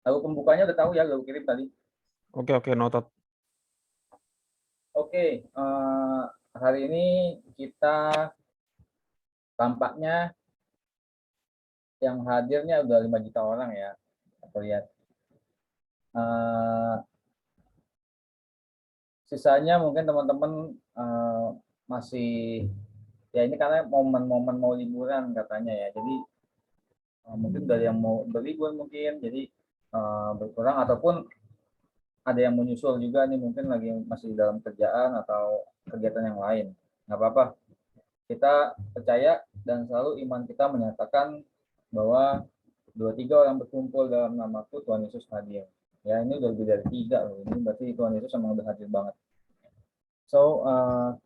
Lagu pembukanya udah tahu ya, lagu kirim tadi. Oke, noted. Oke, hari ini kita tampaknya yang hadirnya udah 5 juta orang ya. Aku lihat. Sisanya mungkin teman-teman masih ya ini karena momen-momen mau liburan katanya ya. Jadi mungkin dari yang mau berlibur mungkin jadi berkurang ataupun ada yang menyusul juga nih mungkin lagi masih dalam kerjaan atau kegiatan yang lain. Nggak apa-apa. Kita percaya dan selalu iman kita menyatakan bahwa 2-3 orang berkumpul dalam namaku Tuhan Yesus hadir. Ya ini udah lebih dari 3 loh. Ini berarti Tuhan Yesus memang udah hadir banget. So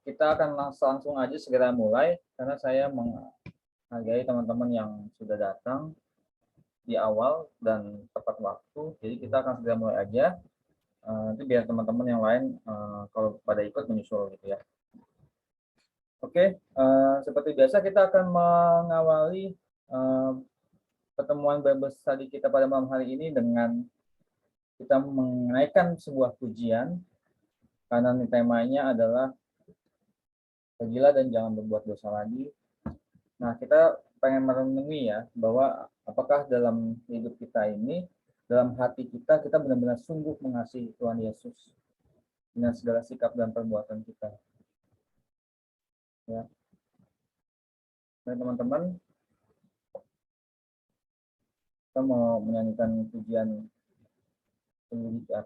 kita akan langsung aja segera mulai karena saya menghargai teman-teman yang sudah datang di awal dan tepat waktu. Jadi kita akan segera mulai aja. Nanti biar teman-teman yang lain kalau pada ikut menyusul gitu ya. Oke, seperti biasa kita akan mengawali pertemuan Bible Study kita pada malam hari ini dengan kita menaikkan sebuah pujian karena temanya adalah pergilah dan jangan berbuat dosa lagi. Nah, kita pengen merenungi ya bahwa apakah dalam hidup kita ini, dalam hati kita, kita benar-benar sungguh mengasihi Tuhan Yesus dengan segala sikap dan perbuatan kita. Ya, teman-teman, kita mau menyanyikan pujian pendidikan.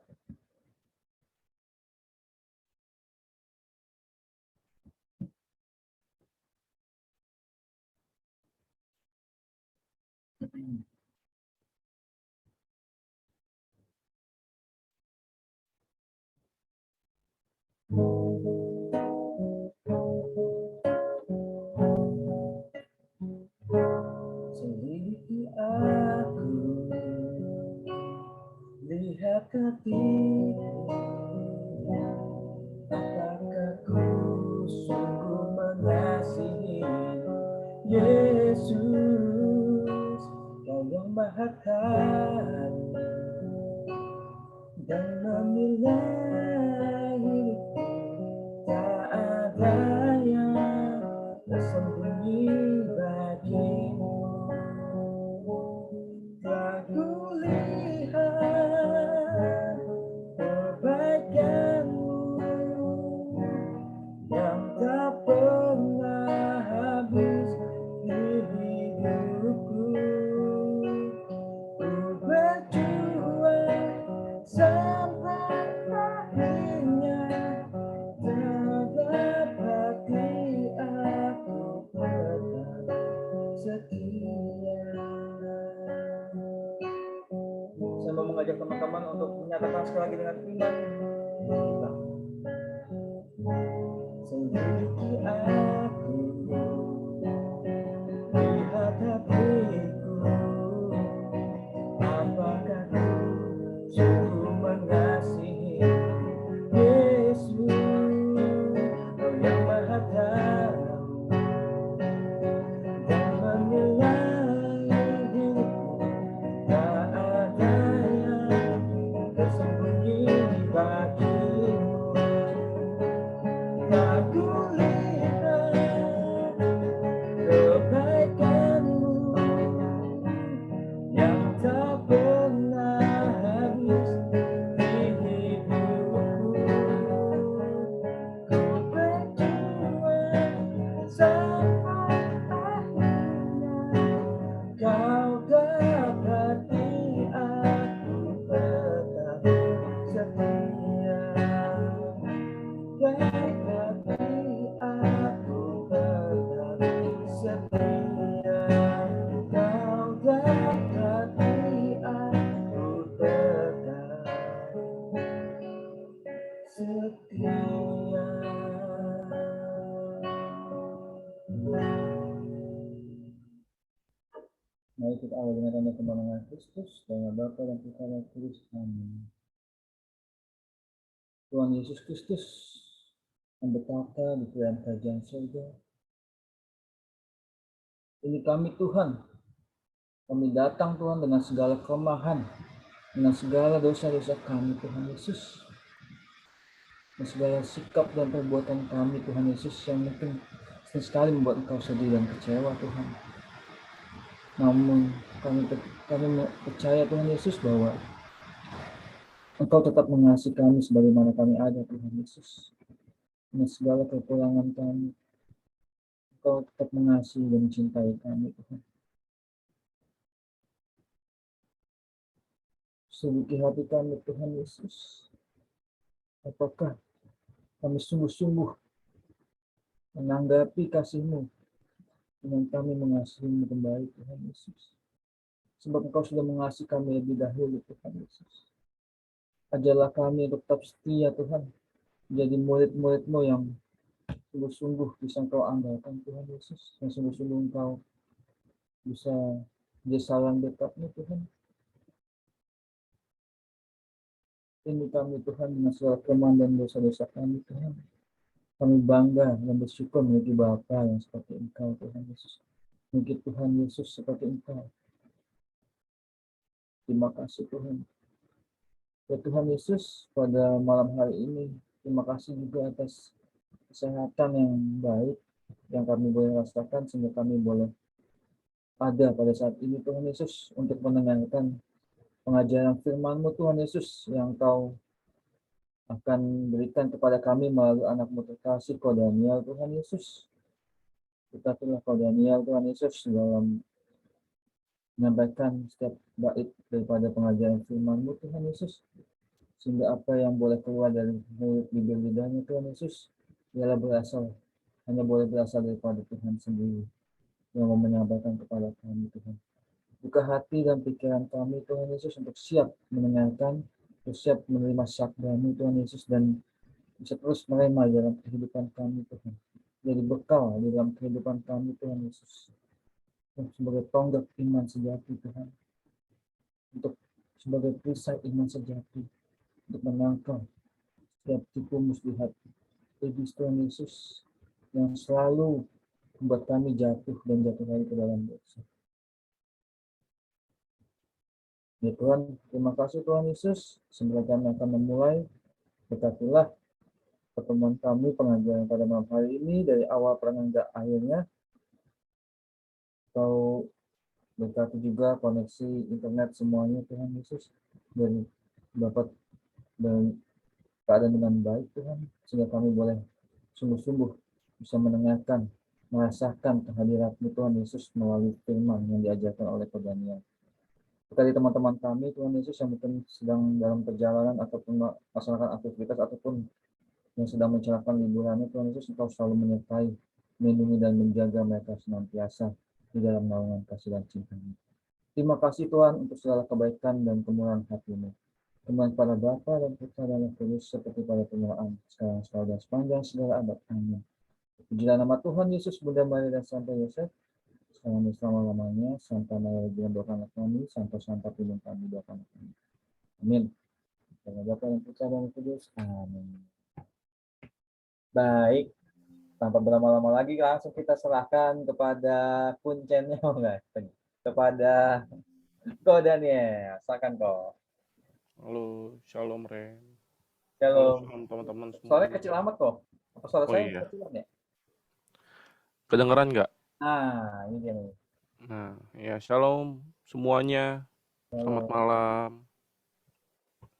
Selidiki aku, lihat hatiku, apakah ku sungguh mengasihi Yesus, Kau yang Maha Kasih dan menilai hidupku, tak ada yang tersembunyi bagimu. Tak kulihat kebaikanmu yang tak pernah habis di hidupku. Ku berjuang sampai akhirnya, terdapati aku tetap setia. Saya mau mengajak teman-teman untuk menyatakan sekali lagi dengan iman kita. Selidiki aku, lihat hatiku, apakah ku sungguh mengasihi Yesus, Kau yang Maha Tahu dan menilai hidupku, tak ada yang tersembunyi bagimu. Tak kulihat kebaikanmu yang tak pernah habis di hidupku. Ku berjuang sampai akhirnya, Kau dapati aku tetap setia. Dapati aku tetap setia. Kau dapati aku tetap setia. Mari kita awali dengan tanda kemenangan Kristus, dengan Bapa dan Putra dan Roh Kudus. Amin. Tuhan Yesus Kristus yang berkata di dalam kerajaan surga, ini kami Tuhan, kami datang Tuhan dengan segala kelemahan, dengan segala dosa-dosa kami Tuhan Yesus, dan segala sikap dan perbuatan kami Tuhan Yesus yang mungkin sering sekali membuat Engkau sedih dan kecewa Tuhan. Namun kami percaya Tuhan Yesus bahwa Engkau tetap mengasihi kami sebagaimana kami ada Tuhan Yesus. Dengan segala kekurangan kami, Engkau tetap mengasihi dan mencintai kami Tuhan. Selidiki hati kami Tuhan Yesus. Apakah kami sungguh-sungguh menanggapi kasih-Mu dengan kami mengasihi-Mu kembali Tuhan Yesus. Sebab Engkau sudah mengasihi kami lebih dahulu Tuhan Yesus. Ajarlah kami untuk tetap setia Tuhan, menjadi murid-murid-Mu yang sungguh-sungguh bisa Engkau andalkan Tuhan Yesus, yang sungguh-sungguh Engkau bisa menjadi salam dekat-Mu Tuhan. Ini kami Tuhan dengan segala kelemahan dan dosa-dosa kami Tuhan. Kami bangga dan bersyukur memiliki Bapa yang seperti Engkau Tuhan Yesus. Memiliki Tuhan Yesus seperti Engkau. Terima kasih Tuhan. Ya Tuhan Yesus, pada malam hari ini, terima kasih juga atas kesehatan yang baik yang kami boleh rasakan sehingga kami boleh ada pada saat ini Tuhan Yesus untuk mendengarkan pengajaran firman-Mu Tuhan Yesus yang Kau akan berikan kepada kami melalui anak-Mu terkasih Kau Daniel Tuhan Yesus. Berkatilah Kau Daniel Tuhan Yesus dalam menyampaikan setiap bait daripada pengajaran firman-Mu Tuhan Yesus, sehingga apa yang boleh keluar dari mulut bibir lidahnya Tuhan Yesus ialah hanya boleh berasal daripada Tuhan sendiri yang mau menyampaikan kepada kami Tuhan. Buka hati dan pikiran kami Tuhan Yesus untuk siap mendengarkan, untuk siap menerima sabda-Mu Tuhan Yesus, dan bisa terus merema dalam kehidupan kami Tuhan. Jadi bekal di dalam kehidupan kami Tuhan Yesus. Sebagai tonggak iman sejati Tuhan. Untuk sebagai perisai iman sejati. Untuk menangkal setiap tipu muslihat iblis Tuhan Yesus yang selalu membuat kami jatuh dan jatuh lagi ke dalam dosa. Ya Tuhan, terima kasih Tuhan Yesus. Sebelum kami akan memulai, berkatilah pertemuan kami pengajaran pada malam hari ini dari awal hingga akhirnya. Kau berkati juga koneksi internet semuanya Tuhan Yesus, dan dapat dan keadaan dengan baik Tuhan, sehingga kami boleh sungguh-sungguh bisa mendengarkan, merasakan kehadirat-Mu Tuhan Yesus melalui firman yang diajarkan oleh Daniel. Tadi teman-teman kami Tuhan Yesus yang mungkin sedang dalam perjalanan ataupun melaksanakan aktivitas ataupun yang sedang mencerahkan liburannya Tuhan Yesus, Engkau selalu menyertai, melindungi dan menjaga mereka senantiasa di dalam naungan kasih dan cinta-Mu. Terima kasih Tuhan untuk segala kebaikan dan kemurahan hati-Mu. Kemuliaan pada Bapa dan Putra dan Roh Kudus seperti pada permulaan, sekarang, selalu dan sepanjang segala abad. Amin. Pujilah nama Tuhan Yesus, Bunda Maria dan Santo Yosef, sekarang dan selama-lamanya. Santa Maria Virgen doakanlah kami, Santa Pilung kami doakanlah kami. Amin. Karena Bapa dan Putra dan Roh Kudus. Amin. Baik, tanpa berlama-lama lagi langsung kita serahkan kepada kuncennya, kepada Ko Daniel. Silakan Ko. Halo, shalom Ren. Halo, Shalom. shalom teman-teman Soalnya semuanya. kecil amat kok. Apa suara Oh saya iya, kecilan ya? kedengeran nggak? Nah, ini dia nih. Nah, ya shalom semuanya. Selamat Shalom. malam.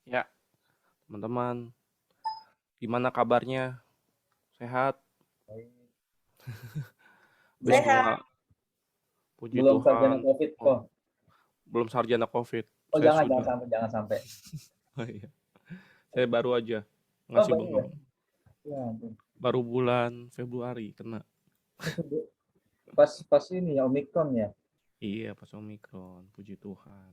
Ya, teman-teman, gimana kabarnya? Sehat? Habis Sehat. puji Belum sarjana Tuhan. COVID Oh, kok. belum sarjana COVID. Oh, Saya jangan sudah. jangan sampai. Oh iya. Saya baru aja Oh, ngasih baru ya. belum. Ya ampun. Baru bulan Februari kena. Pas ini ya Omikron ya. Iya, pas Omikron. Puji Tuhan.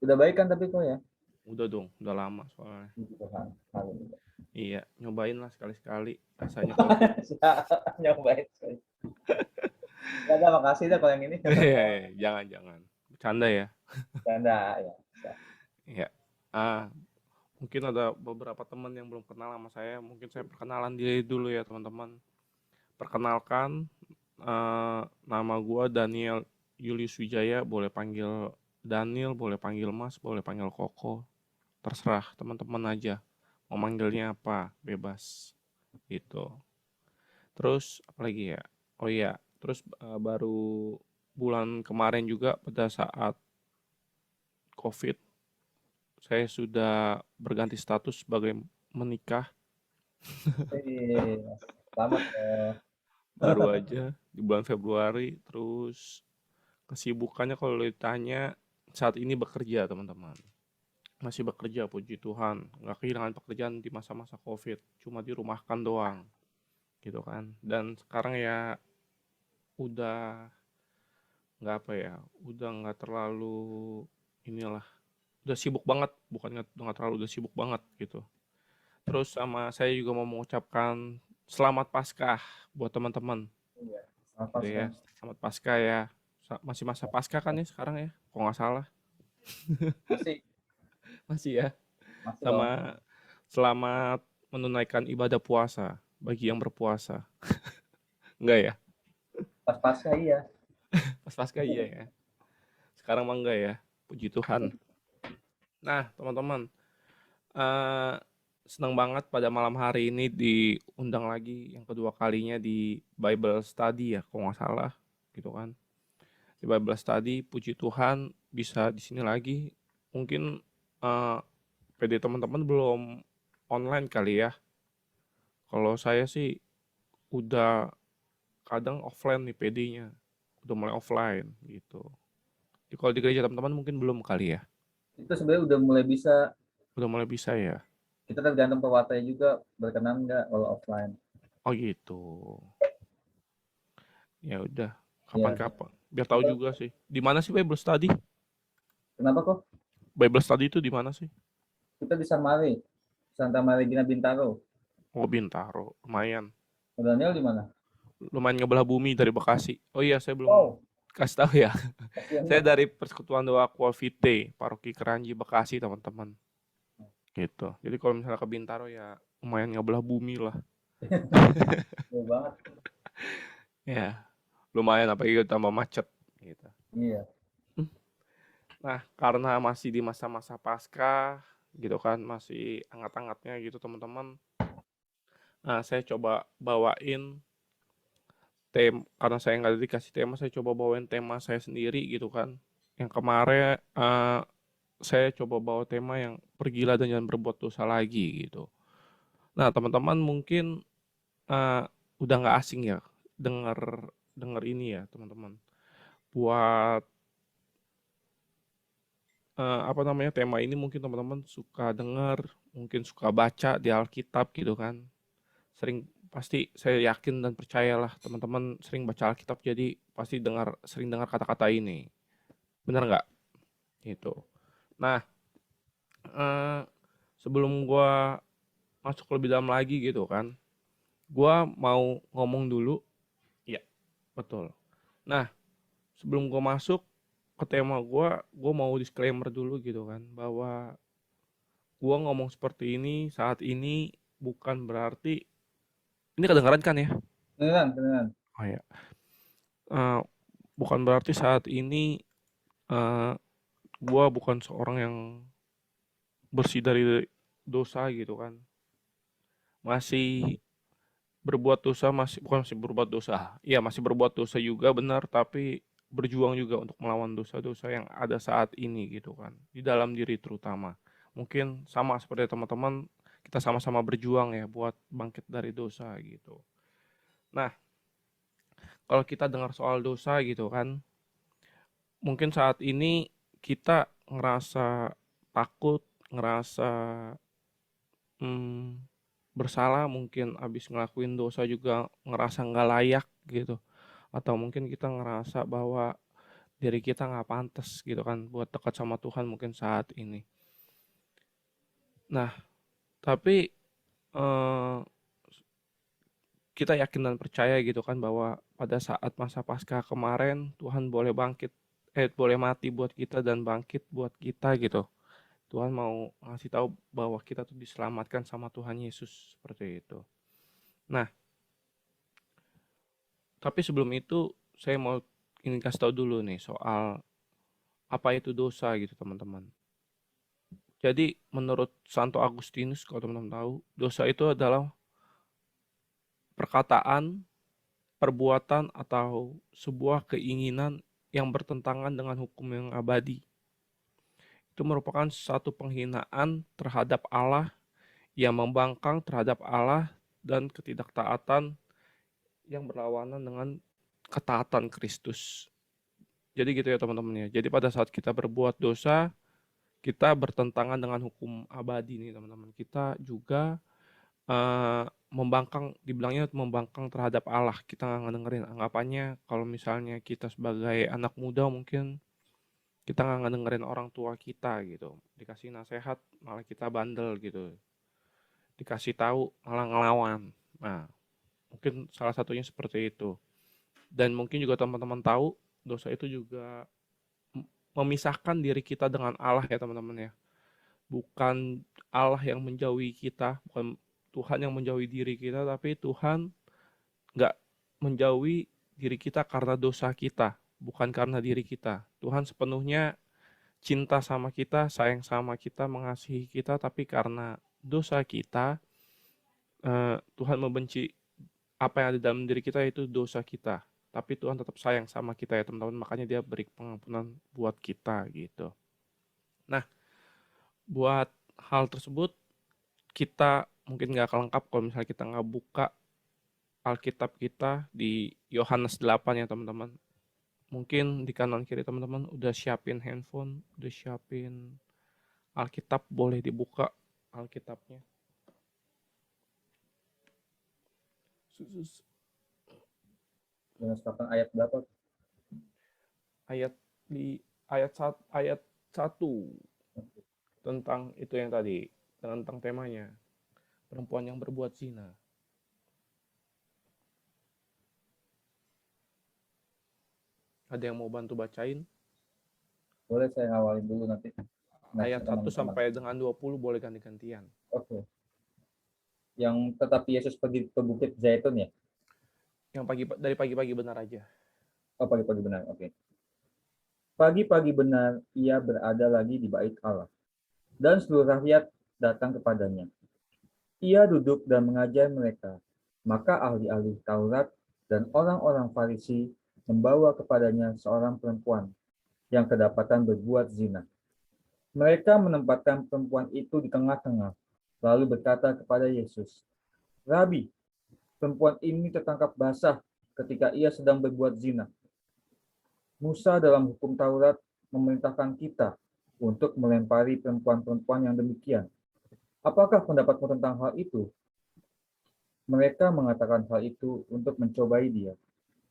Udah baik kan tapi kok ya? Udah dong, udah lama soalnya. Puji Tuhan. Haleluya. Iya, nyobain lah sekali-sekali rasanya COVID. Nyobain. Ya udah, makasih dah kalau yang ini. Jangan. Bercanda ya. Canda ya. Iya. Mungkin ada beberapa teman yang belum kenal sama saya. Mungkin saya perkenalan diri dulu ya teman-teman. Perkenalkan, nama gue Daniel Julius Wijaya. Boleh panggil Daniel, boleh panggil Mas, boleh panggil Koko. terserah teman-teman aja mau manggilnya apa, bebas gitu. Terus apalagi ya? Oh iya, terus baru bulan kemarin juga pada saat COVID, saya sudah berganti status sebagai menikah. Selamat loh. Baru aja di bulan Februari. Terus kesibukannya kalau ditanya saat ini bekerja, teman-teman. Masih bekerja, puji Tuhan. Nggak kehilangan pekerjaan di masa-masa COVID. Cuma dirumahkan doang, gitu kan. Dan sekarang ya udah nggak apa ya, udah nggak terlalu inilah, udah sibuk banget, bukan nggak terlalu, udah sibuk banget gitu. Terus sama saya juga mau mengucapkan selamat Paskah buat teman-teman Iya, selamat gitu Paskah. ya. Selamat Paskah ya. Masih masa Paskah kan ya sekarang ya, kok nggak salah. Masih, Masih ya. masih dong. Sama selamat menunaikan ibadah puasa bagi yang berpuasa. Enggak ya? Pas Paskah iya. Pas Paskah iya ya. Sekarang mah enggak ya. Puji Tuhan. Nah, teman-teman, eh senang banget pada malam hari ini diundang lagi yang kedua kalinya di Bible Study ya, kalau nggak salah, gitu kan. Di Bible Study, puji Tuhan bisa di sini lagi. Mungkin eh PD teman-teman belum online kali ya. Kalau saya sih udah kadang offline nih PD-nya, udah mulai offline gitu. Jadi kalau di gereja teman-teman mungkin belum kali ya, Itu sebenarnya udah mulai bisa. udah mulai bisa ya. Kita tergantung pewartanya juga berkenan nggak kalau offline. Oh gitu. Ya udah, Iya. kapan-kapan. Biar tahu juga sih. Di mana sih Bible Study? Kenapa kok? Bible Study itu di mana sih? Kita di Samari, Santa Marigina Bintaro. Oh Bintaro, lumayan. Daniel di mana? Lumayan ngebelah bumi dari Bekasi. Oh iya, saya belum Wow, kasih tahu ya. kasihan Saya dong. dari Persekutuan Doa Kualvite, Paroki Keranji, Bekasi, teman-teman. Gitu. Jadi kalau misalnya ke Bintaro ya lumayan ngebelah bumi lah. Jauh banget. Ya, lumayan apalagi tambah macet gitu. Iya. Nah, karena masih di masa-masa pasca gitu kan, masih hangat-hangatnya gitu teman-teman. Nah, saya coba bawain karena saya nggak dikasih tema, saya coba bawain tema saya sendiri gitu kan. Yang kemarin saya coba bawa tema yang pergilah dan jangan berbuat dosa lagi gitu. Nah, teman-teman mungkin eh, udah nggak asing ya dengar dengar ini ya teman-teman. Buat apa namanya, tema ini mungkin teman-teman suka dengar, mungkin suka baca di Alkitab gitu kan. Sering, pasti saya yakin dan percayalah teman-teman sering baca Alkitab, jadi pasti sering dengar kata-kata ini. Benar nggak? Gitu. Nah, eh, sebelum gua masuk lebih dalam lagi gitu kan, gua mau ngomong dulu. Ya, betul. Nah, sebelum gua masuk ke tema gua mau disclaimer dulu gitu kan, bahwa gua ngomong seperti ini saat ini bukan berarti ini kedengaran kan ya? Beneran, beneran. Oh ya. Eh, bukan berarti saat ini eh, gua bukan seorang yang bersih dari dosa gitu kan. Masih berbuat dosa, masih berbuat dosa. Iya, masih berbuat dosa juga benar, tapi berjuang juga untuk melawan dosa-dosa yang ada saat ini gitu kan. Di dalam diri terutama. Mungkin sama seperti teman-teman, kita sama-sama berjuang ya buat bangkit dari dosa gitu. Nah, kalau kita dengar soal dosa gitu kan, mungkin saat ini kita ngerasa takut, ngerasa hmm, bersalah, mungkin abis ngelakuin dosa juga ngerasa nggak layak gitu. Atau mungkin kita ngerasa bahwa diri kita nggak pantas gitu kan buat dekat sama Tuhan mungkin saat ini. Nah, tapi eh, kita yakin dan percaya gitu kan bahwa pada saat masa Paskah kemarin Tuhan boleh mati buat kita dan bangkit buat kita gitu. Tuhan mau ngasih tahu bahwa kita tuh diselamatkan sama Tuhan Yesus seperti itu. Nah, tapi sebelum itu saya mau ini kasih tahu dulu nih soal apa itu dosa gitu teman-teman. Jadi menurut Santo Agustinus, kalau teman-teman tahu, dosa itu adalah perkataan, perbuatan, atau sebuah keinginan yang bertentangan dengan hukum yang abadi. Itu merupakan satu penghinaan terhadap Allah, yang membangkang terhadap Allah, dan ketidaktaatan yang berlawanan dengan ketaatan Kristus. Jadi gitu ya teman-teman ya. Jadi pada saat kita berbuat dosa, kita bertentangan dengan hukum abadi nih teman-teman. Kita juga membangkang, dibilangnya membangkang terhadap Allah. Kita nggak ngedengerin anggapannya. Kalau misalnya kita sebagai anak muda mungkin kita nggak ngedengerin orang tua kita gitu. Dikasih nasihat malah kita bandel gitu. Dikasih tahu malah ngelawan. Nah, mungkin salah satunya seperti itu. Dan mungkin juga teman-teman tahu dosa itu juga memisahkan diri kita dengan Allah ya teman-teman ya. Bukan Allah yang menjauhi kita, bukan Tuhan yang menjauhi diri kita, tapi Tuhan nggak menjauhi diri kita karena dosa kita, bukan karena diri kita. Tuhan sepenuhnya cinta sama kita, sayang sama kita, mengasihi kita, tapi karena dosa kita, Tuhan membenci apa yang ada dalam diri kita, itu dosa kita. Tapi Tuhan tetap sayang sama kita ya teman-teman, makanya dia beri pengampunan buat kita gitu. Nah, buat hal tersebut kita mungkin nggak akan lengkap kalau misalnya kita nggak buka Alkitab kita di Yohanes 8 ya teman-teman. Mungkin di kanan kiri teman-teman udah siapin handphone, udah siapin Alkitab, boleh dibuka Alkitabnya. Yohanes 8 ayat berapa? Ayat di ayat 1 tentang itu yang tadi, tentang temanya, perempuan yang berbuat zina. Ada yang mau bantu bacain? Boleh saya ngawalin dulu nanti. Ayat 1 teman-teman. sampai dengan 20 boleh ganti-gantian. Oke. Yang tetapi Yesus pergi ke Bukit Zaitun ya? Yang dari pagi-pagi benar aja. Oh, pagi-pagi benar. Oke. Pagi-pagi benar ia berada lagi di bait Allah, dan seluruh rakyat datang kepadanya. Ia duduk dan mengajar mereka. Maka ahli-ahli Taurat dan orang-orang Farisi membawa kepadanya seorang perempuan yang kedapatan berbuat zina. Mereka menempatkan perempuan itu di tengah-tengah, lalu berkata kepada Yesus, "Rabi, perempuan ini tertangkap basah ketika ia sedang berbuat zina. Musa dalam hukum Taurat memerintahkan kita untuk melempari perempuan-perempuan yang demikian. Apakah pendapatmu tentang hal itu?" Mereka mengatakan hal itu untuk mencobai dia,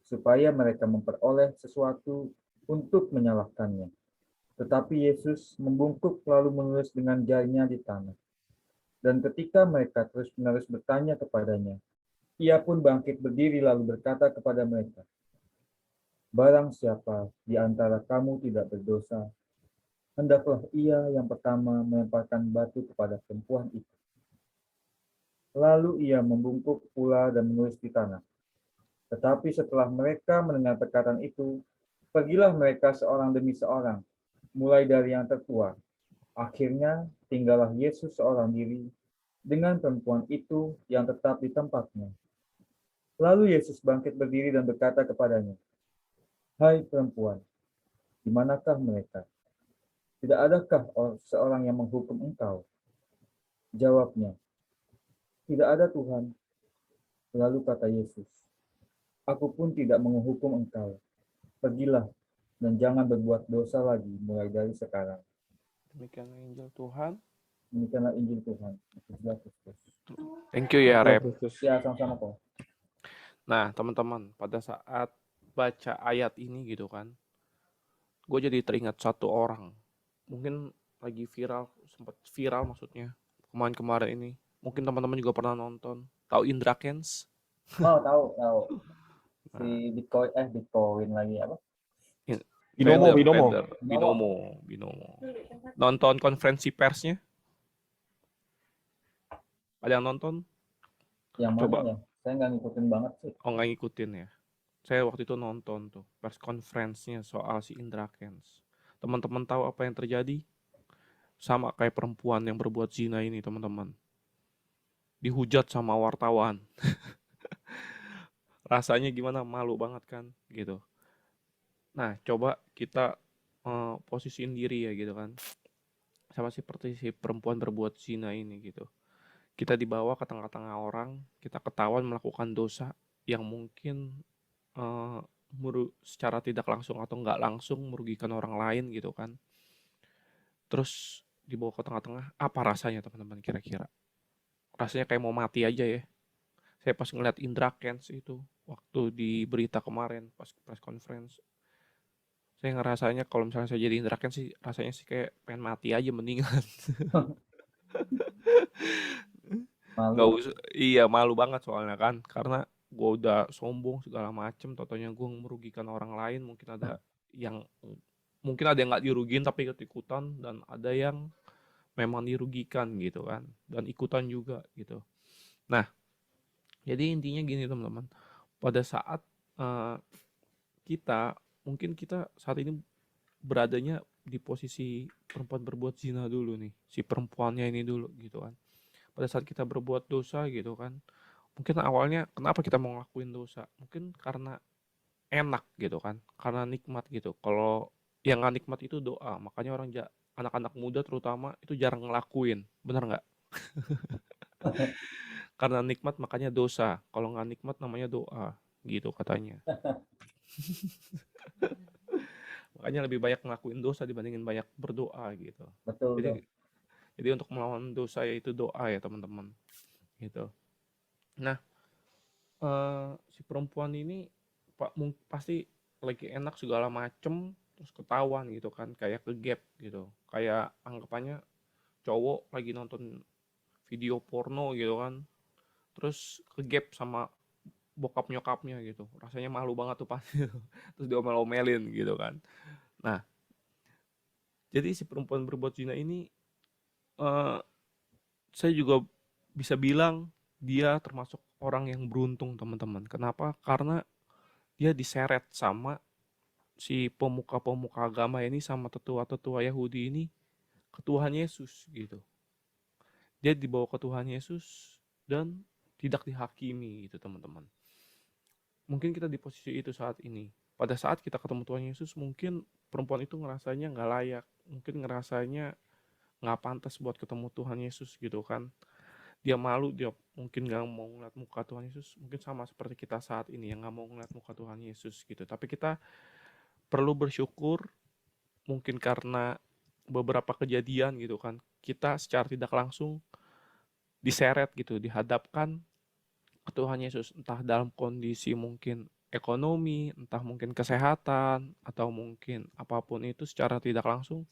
supaya mereka memperoleh sesuatu untuk menyalahkannya. Tetapi Yesus membungkuk lalu menulis dengan jarinya di tanah. Dan ketika mereka terus-menerus bertanya kepadanya, ia pun bangkit berdiri lalu berkata kepada mereka, "Barang siapa di antara kamu tidak berdosa, hendaklah ia yang pertama melemparkan batu kepada perempuan itu." Lalu ia membungkuk pula dan menulis di tanah. Tetapi setelah mereka mendengar perkataan itu, pergilah mereka seorang demi seorang, mulai dari yang tertua. Akhirnya tinggallah Yesus seorang diri dengan perempuan itu yang tetap di tempatnya. Lalu Yesus bangkit berdiri dan berkata kepadanya, "Hai perempuan, di manakah mereka? Tidak adakah seorang yang menghukum engkau?" Jawabnya, "Tidak ada Tuhan." Lalu kata Yesus, "Aku pun tidak menghukum engkau. Pergilah dan jangan berbuat dosa lagi mulai dari sekarang." Demikianlah Injil Tuhan. Demikianlah Injil Tuhan. Thank you ya, Rep. Ya, sama-sama kok. Nah, teman-teman, pada saat baca ayat ini gitu kan, gue jadi teringat satu orang. Mungkin lagi viral, sempat viral maksudnya, kemarin-kemarin ini. Mungkin teman-teman juga pernah nonton. Tahu Indra Kents? Oh, tahu. Si Nah, Bitcoin lagi apa? Binomo. Nonton konferensi persnya? Ada yang nonton? Yang mana Coba. ya? Saya nggak ngikutin banget sih. Oh, nggak ngikutin ya? Saya waktu itu nonton tuh press conference-nya soal si Indra Kents. Teman-teman tahu apa yang terjadi? sama kayak perempuan yang berbuat zina ini, teman-teman. Dihujat sama wartawan. Rasanya gimana? Malu banget kan, gitu. Nah, coba kita posisiin diri ya gitu kan. Sama seperti si perempuan berbuat zina ini gitu. Kita dibawa ke tengah-tengah orang, kita ketahuan melakukan dosa yang mungkin eh, secara tidak langsung atau nggak langsung merugikan orang lain gitu kan. Terus dibawa ke tengah-tengah, apa rasanya teman-teman kira-kira? Rasanya kayak mau mati aja ya. Saya pas ngeliat Indra Kents itu waktu di berita kemarin pas press conference, saya ngerasanya kalau misalnya saya jadi Indra Kents sih rasanya sih kayak pengen mati aja mendingan. Nggak Malu. usah, iya malu banget soalnya kan, karena gue udah sombong segala macem, totonya gue merugikan orang lain, yang mungkin ada yang nggak dirugiin tapi ikut-ikutan, dan ada yang memang dirugikan gitu kan, dan ikutan juga gitu. Nah, jadi intinya gini teman-teman, pada saat eh, kita mungkin kita saat ini beradanya di posisi perempuan berbuat zina dulu nih, si perempuannya ini dulu gitu kan. Pada saat kita berbuat dosa gitu kan, mungkin awalnya kenapa kita mau ngelakuin dosa? Mungkin karena enak gitu kan, karena nikmat gitu. Kalau yang nggak nikmat itu doa, makanya anak-anak muda terutama itu jarang ngelakuin, bener nggak? Karena nikmat makanya dosa, kalau nggak nikmat namanya doa, gitu katanya. Makanya lebih banyak ngelakuin dosa dibandingin banyak berdoa gitu. Betul tuh. Jadi jadi untuk melawan dosa yaitu doa ya teman-teman, gitu. Nah, si perempuan ini pasti lagi enak segala macem, terus ketahuan gitu kan, kayak ke gap gitu, kayak anggapannya cowok lagi nonton video porno gitu kan, terus ke gap sama bokap nyokapnya gitu, rasanya malu banget tuh pasti. Terus diomel-omelin gitu kan. Nah, jadi si perempuan berbuat zina ini, eh, saya juga bisa bilang dia termasuk orang yang beruntung teman-teman. Kenapa? Karena dia diseret sama si pemuka-pemuka agama ini, sama tetua-tetua Yahudi ini, ke Tuhan Yesus gitu. Dia dibawa ke Tuhan Yesus dan tidak dihakimi gitu teman-teman. Mungkin kita di posisi itu saat ini. Pada saat kita ketemu Tuhan Yesus, mungkin perempuan itu ngerasanya nggak layak, mungkin ngerasanya nggak pantas buat ketemu Tuhan Yesus gitu kan. Dia malu, dia mungkin nggak mau ngeliat muka Tuhan Yesus, mungkin sama seperti kita saat ini yang nggak mau ngeliat muka Tuhan Yesus gitu. Tapi kita perlu bersyukur, mungkin karena beberapa kejadian gitu kan, kita secara tidak langsung diseret gitu, dihadapkan ke Tuhan Yesus, entah dalam kondisi mungkin ekonomi, entah mungkin kesehatan, atau mungkin apapun itu secara tidak langsung,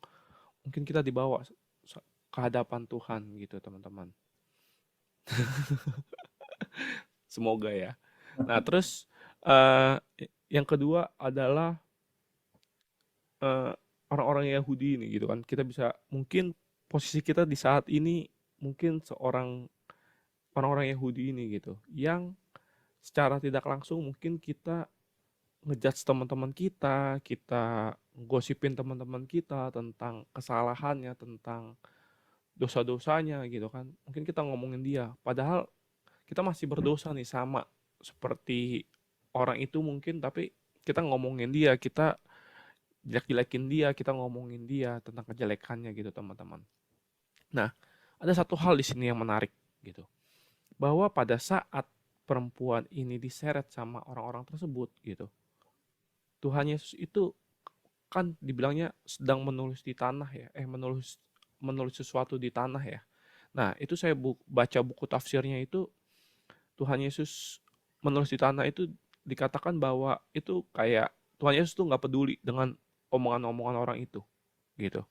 mungkin kita dibawa ke hadapan Tuhan gitu teman-teman. Semoga ya. Nah terus uh, yang kedua adalah uh, orang-orang Yahudi ini gitu kan, kita bisa mungkin posisi kita di saat ini mungkin orang-orang Yahudi ini gitu, yang secara tidak langsung mungkin kita ngejudge teman-teman kita, kita gosipin teman-teman kita tentang kesalahannya, tentang dosa-dosanya gitu kan. Mungkin kita ngomongin dia, padahal kita masih berdosa nih sama seperti orang itu mungkin, tapi kita ngomongin dia, kita jelek-jelekin dia, kita ngomongin dia tentang kejelekannya gitu teman-teman. Nah, ada satu hal di sini yang menarik gitu, bahwa pada saat perempuan ini diseret sama orang-orang tersebut gitu, Tuhan Yesus itu kan dibilangnya sedang menulis di tanah ya, menulis menulis sesuatu di tanah ya. Nah, itu saya baca buku tafsirnya itu, Tuhan Yesus menulis di tanah itu dikatakan bahwa itu kayak Tuhan Yesus tuh nggak peduli dengan omongan-omongan orang itu, gitu.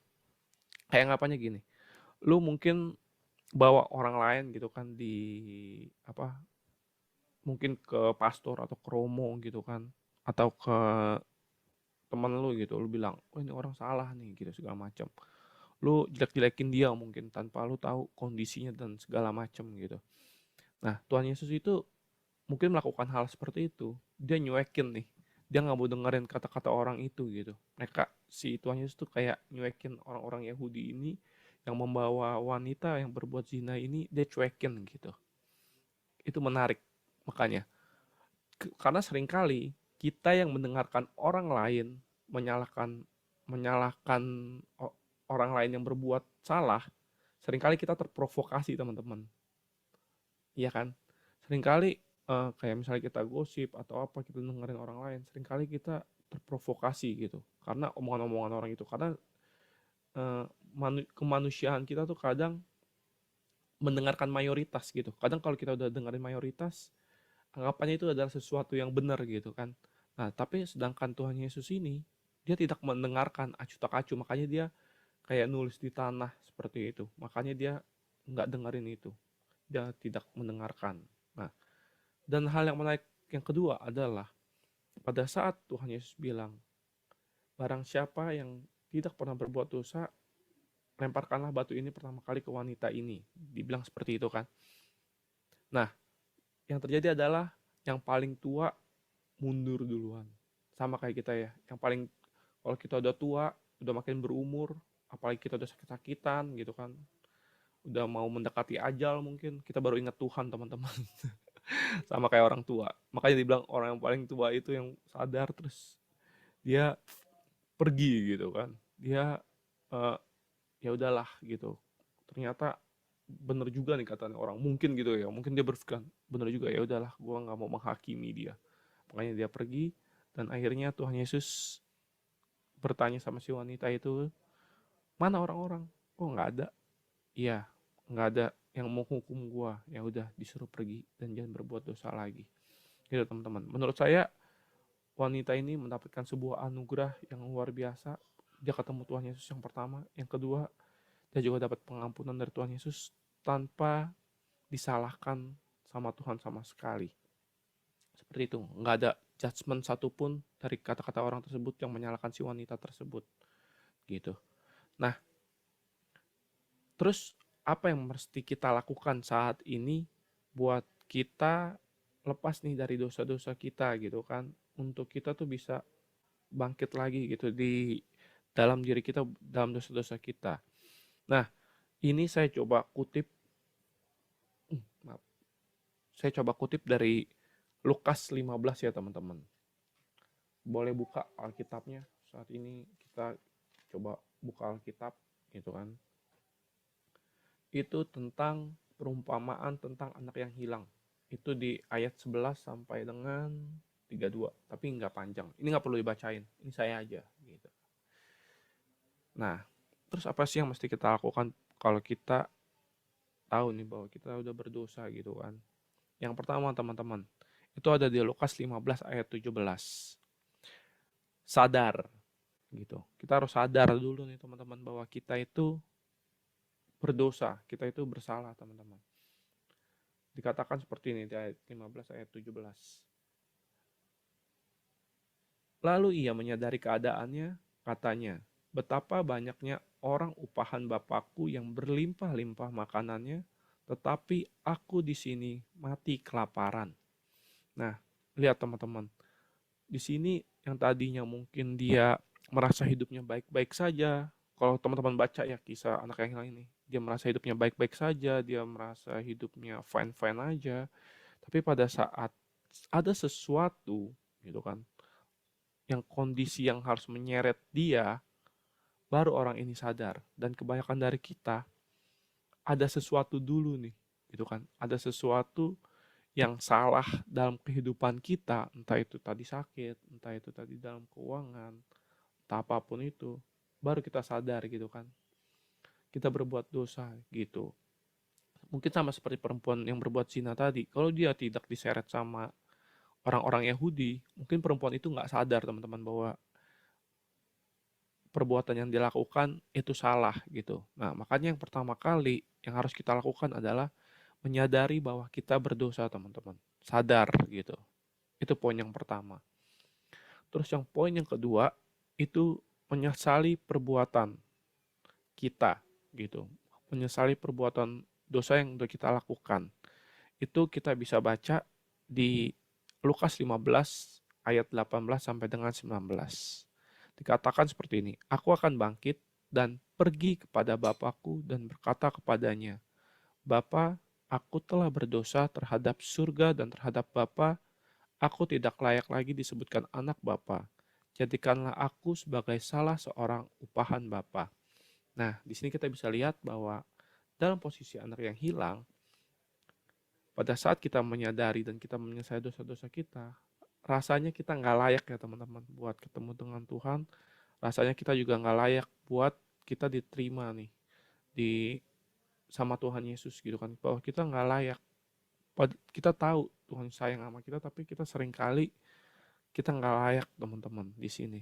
Kayak ngapanya gini, lu mungkin bawa orang lain gitu kan di apa, mungkin ke pastor atau ke romo gitu kan, atau ke teman lu gitu, lu bilang, oh ini orang salah nih gitu segala macam. Lu jelek-jelekin dia mungkin tanpa lu tahu kondisinya dan segala macam gitu. Nah, Tuhan Yesus itu mungkin melakukan hal seperti itu. Dia nyuekin nih. Dia nggak mau dengerin kata-kata orang itu gitu. Si Tuhan Yesus tuh kayak nyuekin orang-orang Yahudi ini yang membawa wanita yang berbuat zina ini dia cuekin gitu. Itu menarik makanya. Karena seringkali kita yang mendengarkan orang lain menyalahkan menyalahkan orang lain yang berbuat salah, seringkali kita terprovokasi teman-teman. Iya kan? Seringkali kayak misalnya kita gosip atau apa kita dengerin orang lain, seringkali kita terprovokasi gitu. Karena omongan-omongan orang itu. Karena eh, kemanusiaan kita tuh kadang mendengarkan mayoritas gitu. Kadang kalau kita udah dengerin mayoritas, anggapannya itu adalah sesuatu yang benar gitu kan. Nah, tapi sedangkan Tuhan Yesus ini, dia tidak mendengarkan acu tak acu, makanya dia kayak nulis di tanah seperti itu. Makanya dia nggak dengerin itu. Dia tidak mendengarkan. Nah, dan hal yang menarik yang kedua adalah pada saat Tuhan Yesus bilang, barang siapa yang tidak pernah berbuat dosa, lemparkanlah batu ini pertama kali ke wanita ini. Dibilang seperti itu kan. Nah, yang terjadi adalah yang paling tua mundur duluan. Sama kayak kita ya. Yang paling, kalau kita udah tua, udah makin berumur, apalagi kita udah sakit-sakitan gitu kan. Udah mau mendekati ajal mungkin, kita baru ingat Tuhan teman-teman. Sama kayak orang tua. Makanya dibilang orang yang paling tua itu yang sadar terus dia pergi gitu kan. Dia uh, ya udahlah gitu. Ternyata bener juga nih katanya orang. Mungkin gitu ya. Mungkin dia berpikir bener juga, ya udahlah, gua nggak mau menghakimi dia. Makanya dia pergi dan akhirnya Tuhan Yesus bertanya sama si wanita itu, mana orang-orang? Oh nggak ada. Iya, nggak ada yang mau hukum gua. Ya udah disuruh pergi dan jangan berbuat dosa lagi. Gitu teman-teman. Menurut saya wanita ini mendapatkan sebuah anugerah yang luar biasa. Dia ketemu Tuhan Yesus yang pertama. Yang kedua, dia juga dapat pengampunan dari Tuhan Yesus tanpa disalahkan sama Tuhan sama sekali. Seperti itu. Nggak ada judgement satupun dari kata-kata orang tersebut yang menyalahkan si wanita tersebut. Gitu. Nah, terus apa yang mesti kita lakukan saat ini buat kita lepas nih dari dosa-dosa kita gitu kan. Untuk kita tuh bisa bangkit lagi gitu di dalam diri kita, dalam dosa-dosa kita. Nah, ini maaf, saya coba kutip dari Lukas 15 ya teman-teman. Boleh buka Alkitabnya. Saat ini kita coba buka Alkitab gitu kan. Itu tentang perumpamaan tentang anak yang hilang. Itu di ayat 11 sampai dengan 32. Tapi nggak panjang. Ini nggak perlu dibacain. Ini saya aja gitu. Nah, terus apa sih yang mesti kita lakukan kalau kita tahu nih bahwa kita udah berdosa gitu kan. Yang pertama teman-teman, itu ada di Lukas 15 ayat 17. Sadar gitu. Kita harus sadar dulu nih teman-teman bahwa kita itu berdosa, kita itu bersalah teman-teman. Dikatakan seperti ini di ayat 15 ayat 17. Lalu ia menyadari keadaannya, katanya, betapa banyaknya orang upahan Bapakku yang berlimpah-limpah makanannya, tetapi aku di sini mati kelaparan. Nah, lihat teman-teman, di sini yang tadinya mungkin dia merasa hidupnya baik-baik saja. Kalau teman-teman baca ya kisah anak yang hilang ini, dia merasa hidupnya baik-baik saja, dia merasa hidupnya fine-fine aja. Tapi pada saat ada sesuatu gitu kan, yang kondisi yang harus menyeret dia, baru orang ini sadar. Dan kebanyakan dari kita ada sesuatu dulu nih, gitu kan? Ada sesuatu yang salah dalam kehidupan kita, entah itu tadi sakit, entah itu tadi dalam keuangan, entah apapun itu, baru kita sadar gitu kan. Kita berbuat dosa gitu. Mungkin sama seperti perempuan yang berbuat zina tadi. Kalau dia tidak diseret sama orang-orang Yahudi, mungkin perempuan itu nggak sadar teman-teman bahwa perbuatan yang dilakukan itu salah gitu. Nah, makanya yang pertama kali yang harus kita lakukan adalah menyadari bahwa kita berdosa, teman-teman. Sadar gitu. Itu poin yang pertama. Terus yang poin yang kedua itu menyesali perbuatan kita gitu. Menyesali perbuatan dosa yang sudah kita lakukan. Itu kita bisa baca di Lukas 15 ayat 18 sampai dengan 19. Dikatakan seperti ini, aku akan bangkit dan pergi kepada bapakku dan berkata kepadanya, Bapa, aku telah berdosa terhadap surga dan terhadap Bapa, aku tidak layak lagi disebutkan anak Bapa. Jadikanlah aku sebagai salah seorang upahan Bapa. Nah, di sini kita bisa lihat bahwa dalam posisi anak yang hilang, pada saat kita menyadari dan kita menyesali dosa-dosa kita, rasanya kita nggak layak ya teman-teman buat ketemu dengan Tuhan. Rasanya kita juga nggak layak buat kita diterima nih di sama Tuhan Yesus gitu kan. Bahwa kita nggak layak. Kita tahu Tuhan sayang sama kita, tapi kita sering kali kita nggak layak teman-teman di sini.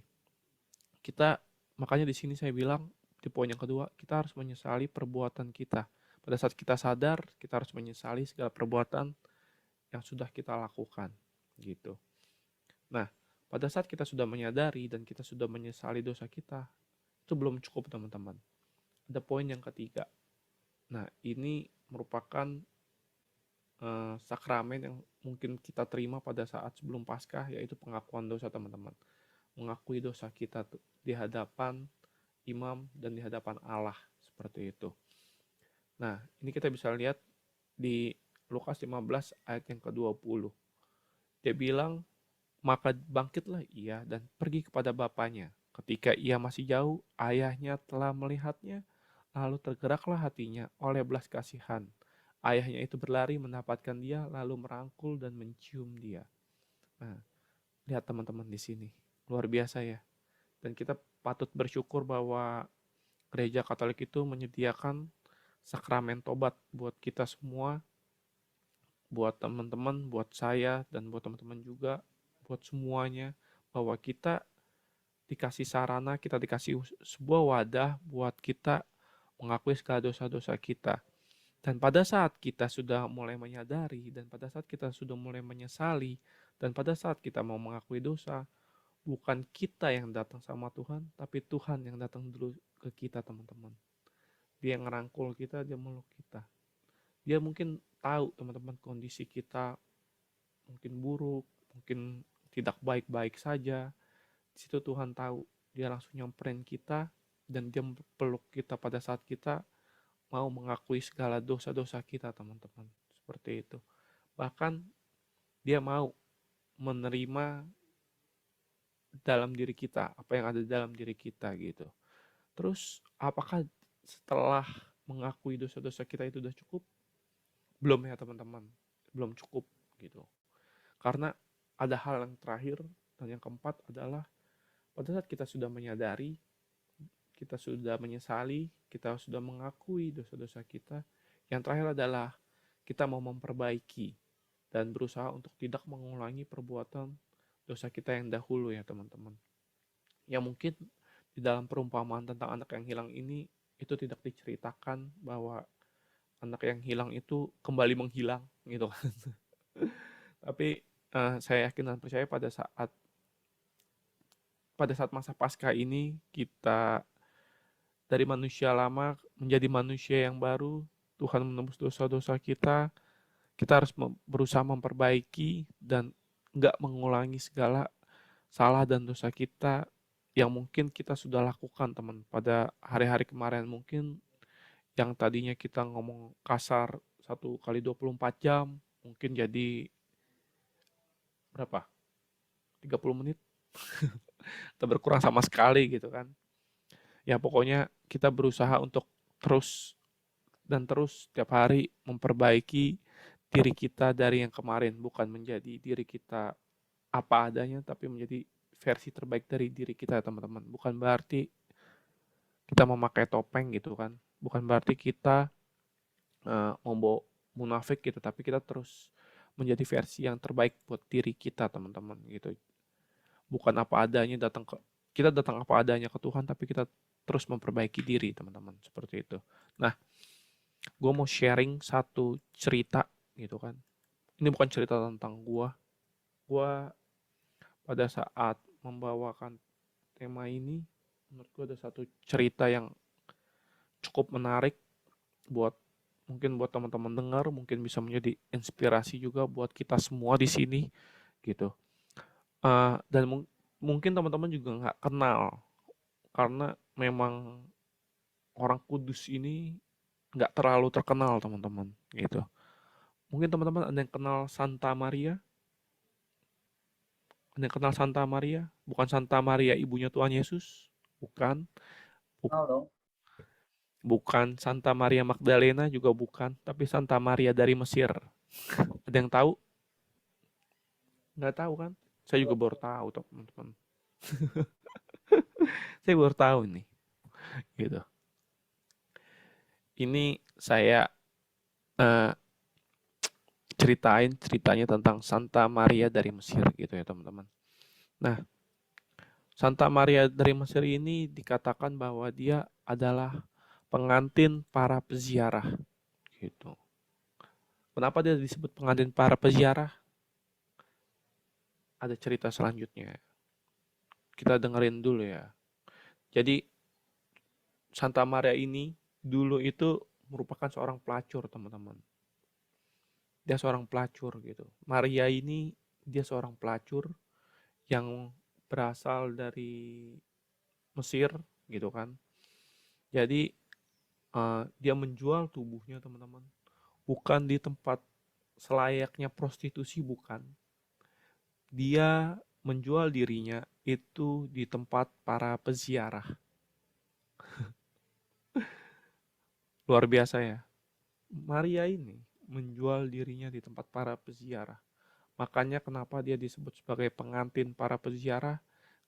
Kita makanya di sini saya bilang di poin yang kedua kita harus menyesali perbuatan kita. Pada saat kita sadar kita harus menyesali segala perbuatan yang sudah kita lakukan gitu. Nah, pada saat kita sudah menyadari dan kita sudah menyesali dosa kita, itu belum cukup teman-teman. Ada poin yang ketiga. Nah, ini merupakan sakramen yang mungkin kita terima pada saat sebelum Paskah, yaitu pengakuan dosa teman-teman. Mengakui dosa kita di hadapan imam dan di hadapan Allah seperti itu. Nah, ini kita bisa lihat di Lukas 15 ayat yang ke-20. Dia bilang, maka bangkitlah ia dan pergi kepada bapaknya. Ketika ia masih jauh, ayahnya telah melihatnya, lalu tergeraklah hatinya oleh belas kasihan. Ayahnya itu berlari mendapatkan dia, lalu merangkul dan mencium dia. Nah, lihat teman-teman di sini, luar biasa ya. Dan kita patut bersyukur bahwa gereja Katolik itu menyediakan sakramen tobat buat kita semua, buat teman-teman, buat saya, dan buat teman-teman juga, buat semuanya, bahwa kita dikasih sarana, kita dikasih sebuah wadah buat kita mengakui segala dosa-dosa kita. Dan pada saat kita sudah mulai menyadari, dan pada saat kita sudah mulai menyesali, dan pada saat kita mau mengakui dosa, bukan kita yang datang sama Tuhan, tapi Tuhan yang datang dulu ke kita teman-teman. Dia yang ngerangkul kita, dia meluk kita. Dia mungkin tahu teman-teman kondisi kita mungkin buruk, mungkin tidak baik-baik saja. Di situ Tuhan tahu, dia langsung nyamperin kita dan dia peluk kita pada saat kita mau mengakui segala dosa-dosa kita teman-teman. Seperti itu. Bahkan dia mau menerima dalam diri kita, apa yang ada dalam diri kita gitu. Terus apakah setelah mengakui dosa-dosa kita itu udah cukup? Belum ya teman-teman, belum cukup gitu. Karena ada hal yang terakhir dan yang keempat adalah pada saat kita sudah menyadari, kita sudah menyesali, kita sudah mengakui dosa-dosa kita, yang terakhir adalah kita mau memperbaiki dan berusaha untuk tidak mengulangi perbuatan dosa kita yang dahulu ya teman-teman. Ya mungkin di dalam perumpamaan tentang anak yang hilang ini itu tidak diceritakan bahwa anak yang hilang itu kembali menghilang gitu kan. Tapi saya yakin dan percaya pada saat masa Paskah ini kita dari manusia lama menjadi manusia yang baru. Tuhan menembus dosa-dosa kita harus berusaha memperbaiki dan nggak mengulangi segala salah dan dosa kita yang mungkin kita sudah lakukan teman pada hari-hari kemarin. Mungkin yang tadinya kita ngomong kasar 1 kali 24 jam mungkin jadi berapa 30 menit atau berkurang sama sekali gitu kan. Ya pokoknya kita berusaha untuk terus dan terus setiap hari memperbaiki diri kita dari yang kemarin, bukan menjadi diri kita apa adanya tapi menjadi versi terbaik dari diri kita teman-teman. Bukan berarti kita memakai topeng gitu kan, bukan berarti kita membawa munafik gitu, tapi kita terus menjadi versi yang terbaik buat diri kita teman-teman gitu. Bukan apa adanya kita datang apa adanya ke Tuhan, tapi kita terus memperbaiki diri teman-teman, seperti itu. Nah, gue mau sharing satu cerita gitu kan. Ini bukan cerita tentang gue pada saat membawakan tema ini, menurut gue ada satu cerita yang cukup menarik buat mungkin buat teman-teman dengar, mungkin bisa menjadi inspirasi juga buat kita semua di sini gitu. Dan mungkin teman-teman juga nggak kenal karena memang orang kudus ini nggak terlalu terkenal teman-teman gitu. Mungkin teman-teman ada yang kenal Santa Maria? Ada yang kenal Santa Maria? Bukan Santa Maria ibunya Tuhan Yesus, bukan. Kenal dong. Bukan Santa Maria Magdalena juga bukan, tapi Santa Maria dari Mesir. Ada yang tahu? Nggak tahu kan? Saya juga baru tahu teman-teman. Saya baru tahu nih, gitu. Ini saya eh, ceritanya tentang Santa Maria dari Mesir gitu ya teman-teman. Nah, Santa Maria dari Mesir ini dikatakan bahwa dia adalah pengantin para peziarah gitu. Kenapa dia disebut pengantin para peziarah? Ada cerita selanjutnya. Kita dengerin dulu ya. Jadi Santa Maria ini dulu itu merupakan seorang pelacur, teman-teman. Dia seorang pelacur gitu. Maria ini dia seorang pelacur yang berasal dari Mesir gitu kan. Jadi dia menjual tubuhnya, teman-teman. Bukan di tempat selayaknya prostitusi, bukan. Dia menjual dirinya itu di tempat para peziarah. Luar biasa ya. Maria ini menjual dirinya di tempat para peziarah. Makanya kenapa dia disebut sebagai pengantin para peziarah,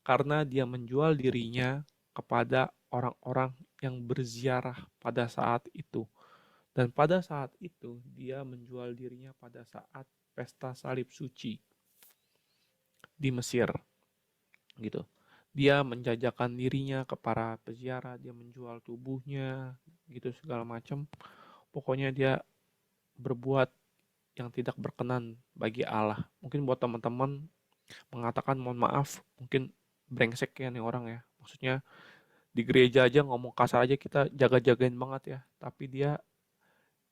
karena dia menjual dirinya kepada orang-orang yang berziarah pada saat itu. Dan pada saat itu dia menjual dirinya pada saat pesta salib suci di Mesir gitu. Dia menjajakan dirinya ke para peziarah, dia menjual tubuhnya gitu segala macam. Pokoknya dia berbuat yang tidak berkenan bagi Allah. Mungkin buat teman-teman mengatakan mohon maaf, mungkin brengsek ya nih orang ya. Maksudnya di gereja aja ngomong kasar aja kita jaga-jagain banget ya. Tapi dia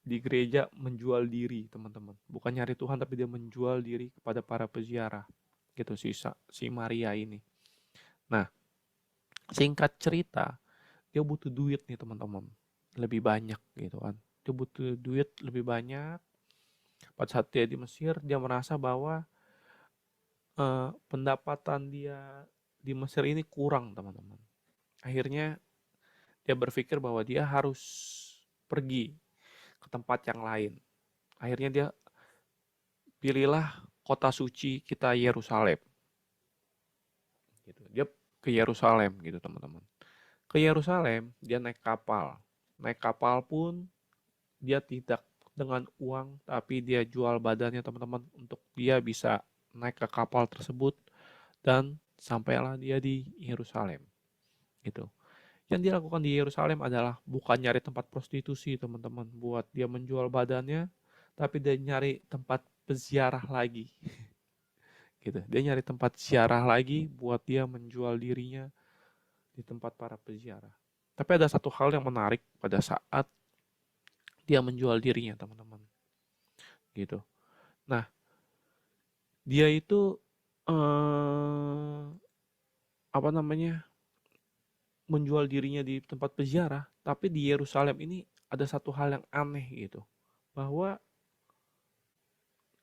di gereja menjual diri teman-teman. Bukan nyari Tuhan tapi dia menjual diri kepada para peziarah. Gitu si Maria ini. Nah, singkat cerita, dia butuh duit nih teman-teman. Lebih banyak gitu kan. Dia butuh duit lebih banyak. Pada saat dia di Mesir, dia merasa bahwa pendapatan dia di Mesir ini kurang teman-teman. Akhirnya dia berpikir bahwa dia harus pergi ke tempat yang lain. Akhirnya dia pilihlah kota suci kita Yerusalem. Gitu. Dia ke Yerusalem gitu teman-teman. Ke Yerusalem dia naik kapal. Naik kapal pun dia tidak dengan uang tapi dia jual badannya teman-teman untuk dia bisa naik ke kapal tersebut dan sampailah dia di Yerusalem gitu. Yang dia lakukan di Yerusalem adalah bukan nyari tempat prostitusi teman-teman buat dia menjual badannya, tapi dia nyari tempat peziarah lagi gitu. Dia nyari tempat ziarah lagi buat dia menjual dirinya di tempat para peziarah. Tapi ada satu hal yang menarik pada saat dia menjual dirinya teman-teman gitu. Nah, dia itu apa namanya menjual dirinya di tempat peziarah, tapi di Yerusalem ini ada satu hal yang aneh gitu, bahwa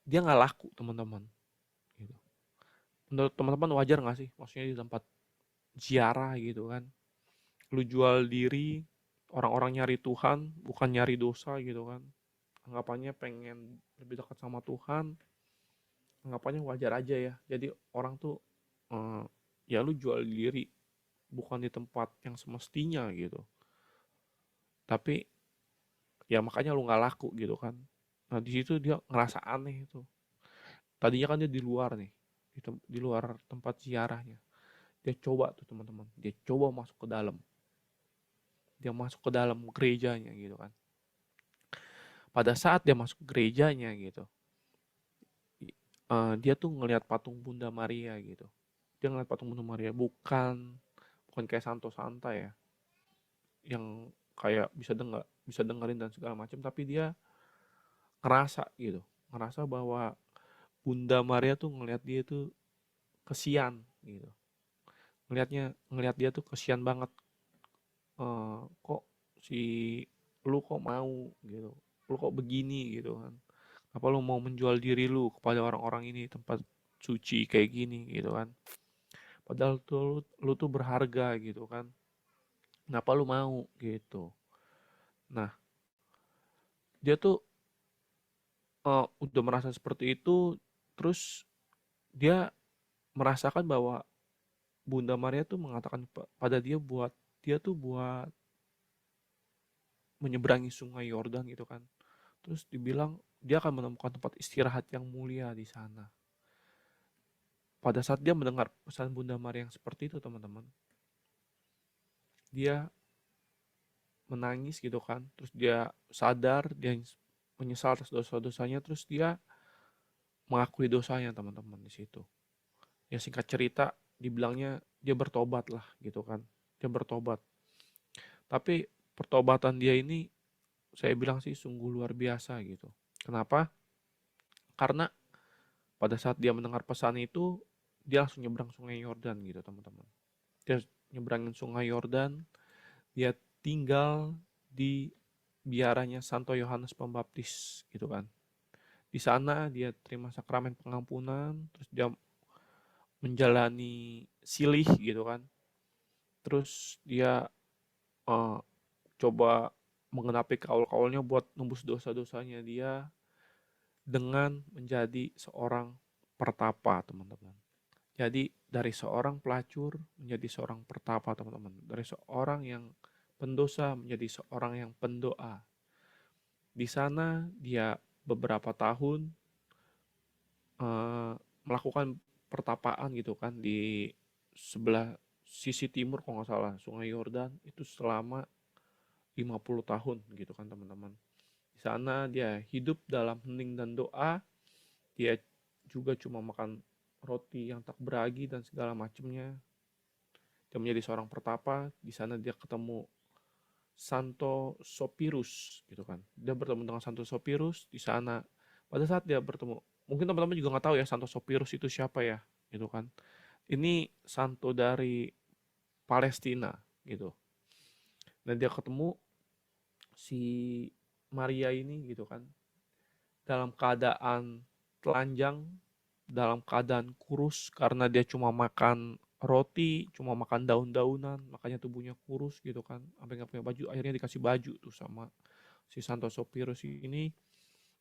dia nggak laku teman-teman. Gitu. Menurut teman-teman wajar nggak sih, maksudnya di tempat ziarah gitu kan, lu jual diri, orang-orang nyari Tuhan, bukan nyari dosa gitu kan, anggapannya pengen lebih dekat sama Tuhan, anggapannya wajar aja ya. Jadi orang tuh eh, ya lu jual diri bukan di tempat yang semestinya gitu. Tapi ya makanya lu nggak laku gitu kan. Nah di situ dia ngerasa aneh itu. Tadinya kan dia di luar nih, di luar tempat ziarahnya. Dia coba tuh teman-teman, dia coba masuk ke dalam. Dia masuk ke dalam gerejanya gitu kan. Pada saat dia masuk gerejanya gitu, dia tuh ngelihat patung Bunda Maria gitu. Dia ngeliat patung Bunda Maria, bukan kayak Santo Santa ya, yang kayak bisa dengerin dan segala macam, tapi dia ngerasa gitu, ngerasa bahwa Bunda Maria tuh ngelihat dia tuh kesian gitu, ngelihat dia tuh kesian banget. Kok si lu kok mau gitu, lu kok begini gitu kan, apa lu mau menjual diri lu kepada orang-orang ini tempat suci kayak gini gitu kan, padahal tuh lu tuh berharga gitu kan, kenapa lu mau gitu. Nah, dia tuh udah merasa seperti itu, terus dia merasakan bahwa Bunda Maria tuh mengatakan pada dia buat menyeberangi sungai Yordan gitu kan. Terus dibilang dia akan menemukan tempat istirahat yang mulia di sana. Pada saat dia mendengar pesan Bunda Maria yang seperti itu, teman-teman, dia menangis gitu kan. Terus dia sadar, dia menyesal atas dosa-dosanya, terus dia mengakui dosanya, teman-teman, di situ. Ya singkat cerita, dibilangnya dia bertobat lah gitu kan. Dia bertobat. Tapi pertobatan dia ini saya bilang sih sungguh luar biasa gitu. Kenapa? Karena pada saat dia mendengar pesan itu, dia langsung nyebrang sungai Yordan gitu, teman-teman. Dia nyebrangin sungai Yordan, dia tinggal di biaranya Santo Yohanes Pembaptis gitu kan. Di sana dia terima sakramen pengampunan, terus dia menjalani silih gitu kan. Terus dia uh, coba mengenapi kaul-kaulnya buat nembus dosa-dosanya dia dengan menjadi seorang pertapa, teman-teman. Jadi dari seorang pelacur menjadi seorang pertapa, teman-teman. Dari seorang yang pendosa menjadi seorang yang pendoa. Di sana dia beberapa tahun uh, melakukan pertapaan gitu kan di sebelah sisi timur kalau nggak salah Sungai Yordan itu selama 50 tahun gitu kan, teman-teman. Di sana dia hidup dalam hening dan doa. Dia juga cuma makan roti yang tak beragi dan segala macamnya. Dia menjadi seorang pertapa. Di sana dia ketemu Santo Sopirus gitu kan. Dia bertemu dengan Santo Sopirus di sana. Pada saat dia bertemu, mungkin teman-teman juga nggak tahu ya Santo Sopirus itu siapa ya, gitu kan. Ini santo dari Palestina gitu. Dan dia ketemu si Maria ini gitu kan, dalam keadaan telanjang, dalam keadaan kurus karena dia cuma makan roti, cuma makan daun-daunan, makanya tubuhnya kurus gitu kan, sampai nggak punya baju. Akhirnya dikasih baju tuh sama si Santo Sopirus ini.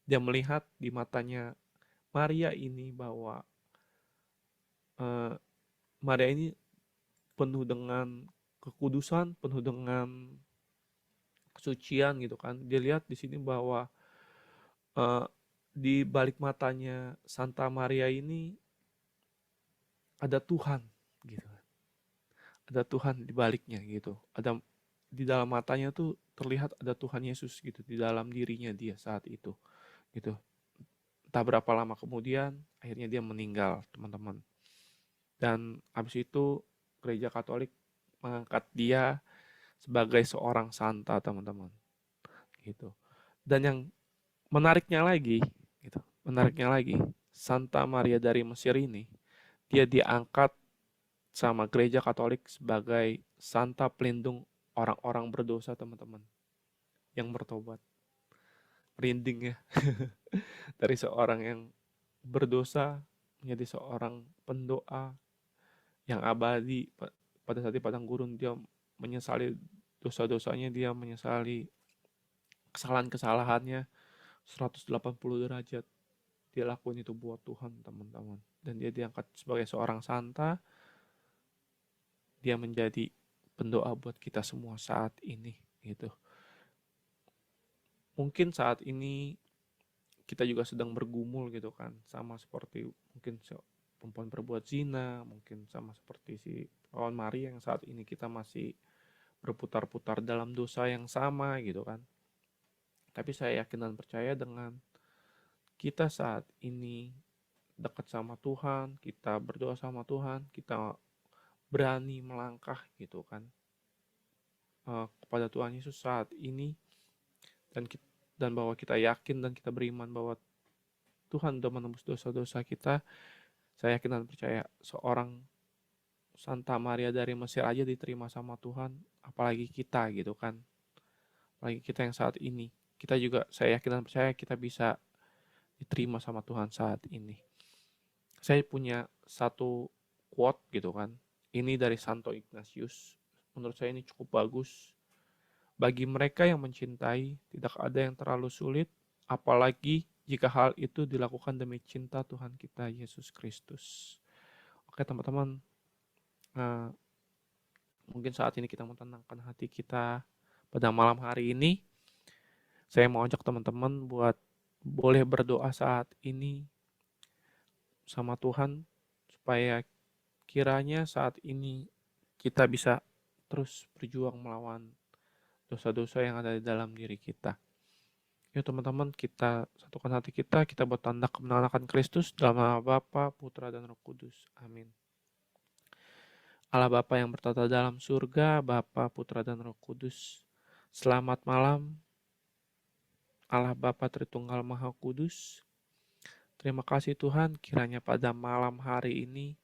Dia melihat di matanya Maria ini bahwa uh, Maria ini penuh dengan kekudusan, penuh dengan kesucian gitu kan. Dia lihat di sini bahwa uh, di balik matanya Santa Maria ini ada Tuhan gitu. Ada Tuhan di baliknya gitu. Ada di dalam matanya tuh terlihat ada Tuhan Yesus gitu di dalam dirinya dia saat itu gitu. Entah berapa lama kemudian akhirnya dia meninggal, teman-teman. Dan habis itu gereja Katolik mengangkat dia sebagai seorang santa, teman-teman. Gitu. Dan yang menariknya lagi gitu. Menariknya lagi, Santa Maria dari Mesir ini dia diangkat sama gereja Katolik sebagai santa pelindung orang-orang berdosa, teman-teman, yang bertobat. Merinding ya. Dari seorang yang berdosa menjadi seorang pendoa yang abadi. Pada saat di padang gurun dia menyesali dosa-dosanya, dia menyesali kesalahan-kesalahannya 180 derajat. Dia lakuin itu buat Tuhan, teman-teman. Dan dia diangkat sebagai seorang santa. Dia menjadi pendoa buat kita semua saat ini gitu. Mungkin saat ini kita juga sedang bergumul gitu kan, sama seperti mungkin perempuan berbuat zina, mungkin sama seperti si kawan Maria yang saat ini kita masih berputar-putar dalam dosa yang sama gitu kan. Tapi saya yakin dan percaya dengan kita saat ini dekat sama Tuhan, kita berdoa sama Tuhan, kita berani melangkah gitu kan kepada Tuhan Yesus saat ini, dan dan bahwa kita yakin dan kita beriman bahwa Tuhan sudah menembus dosa-dosa kita. Saya yakin dan percaya seorang Santa Maria dari Mesir aja diterima sama Tuhan, apalagi kita gitu kan. apalagi kita yang saat ini. Kita juga, saya yakin dan percaya kita bisa diterima sama Tuhan saat ini. Saya punya satu quote gitu kan. Ini dari Santo Ignatius. Menurut saya ini cukup bagus. Bagi mereka yang mencintai, tidak ada yang terlalu sulit, apalagi jika hal itu dilakukan demi cinta Tuhan kita Yesus Kristus. Oke teman-teman, nah, mungkin saat ini kita mau tenangkan hati kita pada malam hari ini. Saya mau ajak teman-teman buat boleh berdoa saat ini sama Tuhan, supaya kiranya saat ini kita bisa terus berjuang melawan dosa-dosa yang ada di dalam diri kita. Yuk teman-teman, kita satukan hati kita buat tanda kemenangan akan Kristus dalam nama Bapa, Putra, dan Roh Kudus. Amin. Allah Bapa yang bertata dalam surga, Bapa, Putra, dan Roh Kudus. Selamat malam, Allah Bapa Tritunggal Maha Kudus. Terima kasih Tuhan, kiranya pada malam hari ini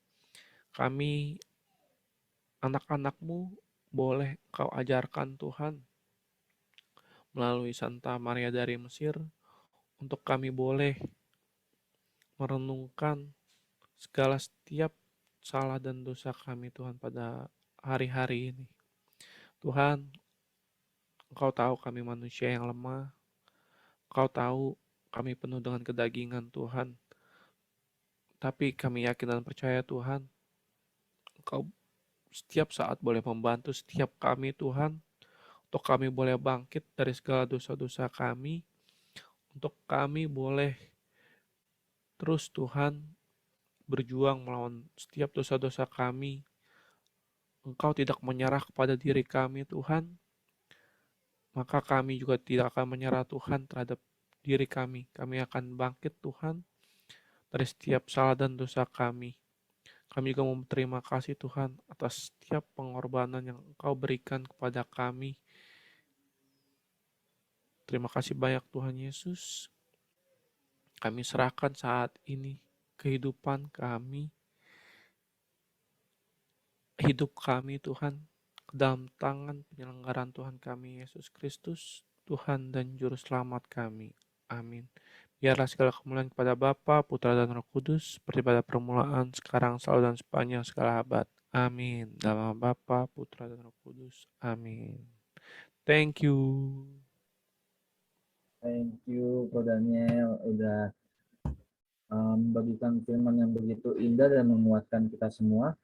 kami anak-anak-Mu boleh Kau ajarkan Tuhan melalui Santa Maria dari Mesir, untuk kami boleh merenungkan segala setiap salah dan dosa kami Tuhan pada hari-hari ini. Tuhan, Engkau tahu kami manusia yang lemah, Engkau tahu kami penuh dengan kedagingan Tuhan, tapi kami yakin dan percaya Tuhan, Engkau setiap saat boleh membantu setiap kami Tuhan, untuk kami boleh bangkit dari segala dosa-dosa kami, untuk kami boleh terus Tuhan berjuang melawan setiap dosa-dosa kami. Engkau tidak menyerah kepada diri kami Tuhan, maka kami juga tidak akan menyerah Tuhan terhadap diri kami. Kami akan bangkit Tuhan dari setiap salah dan dosa kami. Kami juga mau berterima kasih Tuhan atas setiap pengorbanan yang Engkau berikan kepada kami. Terima kasih banyak Tuhan Yesus. Kami serahkan saat ini kehidupan kami, hidup kami Tuhan, ke dalam tangan penyelenggaraan Tuhan kami Yesus Kristus, Tuhan dan Juru Selamat kami. Amin. Biarlah segala kemuliaan kepada Bapa, Putra dan Roh Kudus, seperti pada permulaan, sekarang, selalu dan sepanjang segala abad. Amin. Dalam nama Bapa, Putra dan Roh Kudus. Amin. Thank you. Thank you, Ko Daniel, udah membagikan firman yang begitu indah dan menguatkan kita semua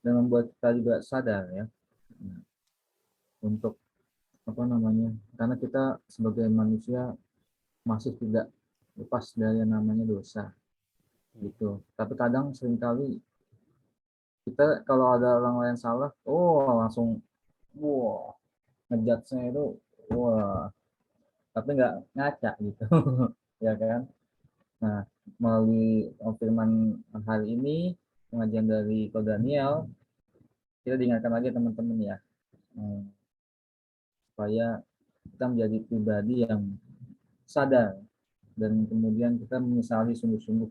dan membuat kita juga sadar ya untuk apa namanya, karena kita sebagai manusia masih tidak lepas dari yang namanya dosa gitu. Tapi kadang seringkali kita kalau ada orang lain salah, langsung wah ngejudge-nya itu wah, tapi nggak ngaca gitu. Ya kan. Nah, melalui firman hari ini, pengajian dari Ko Daniel, kita diingatkan lagi teman-teman ya, supaya kita menjadi pribadi yang sadar dan kemudian kita menyesali sungguh-sungguh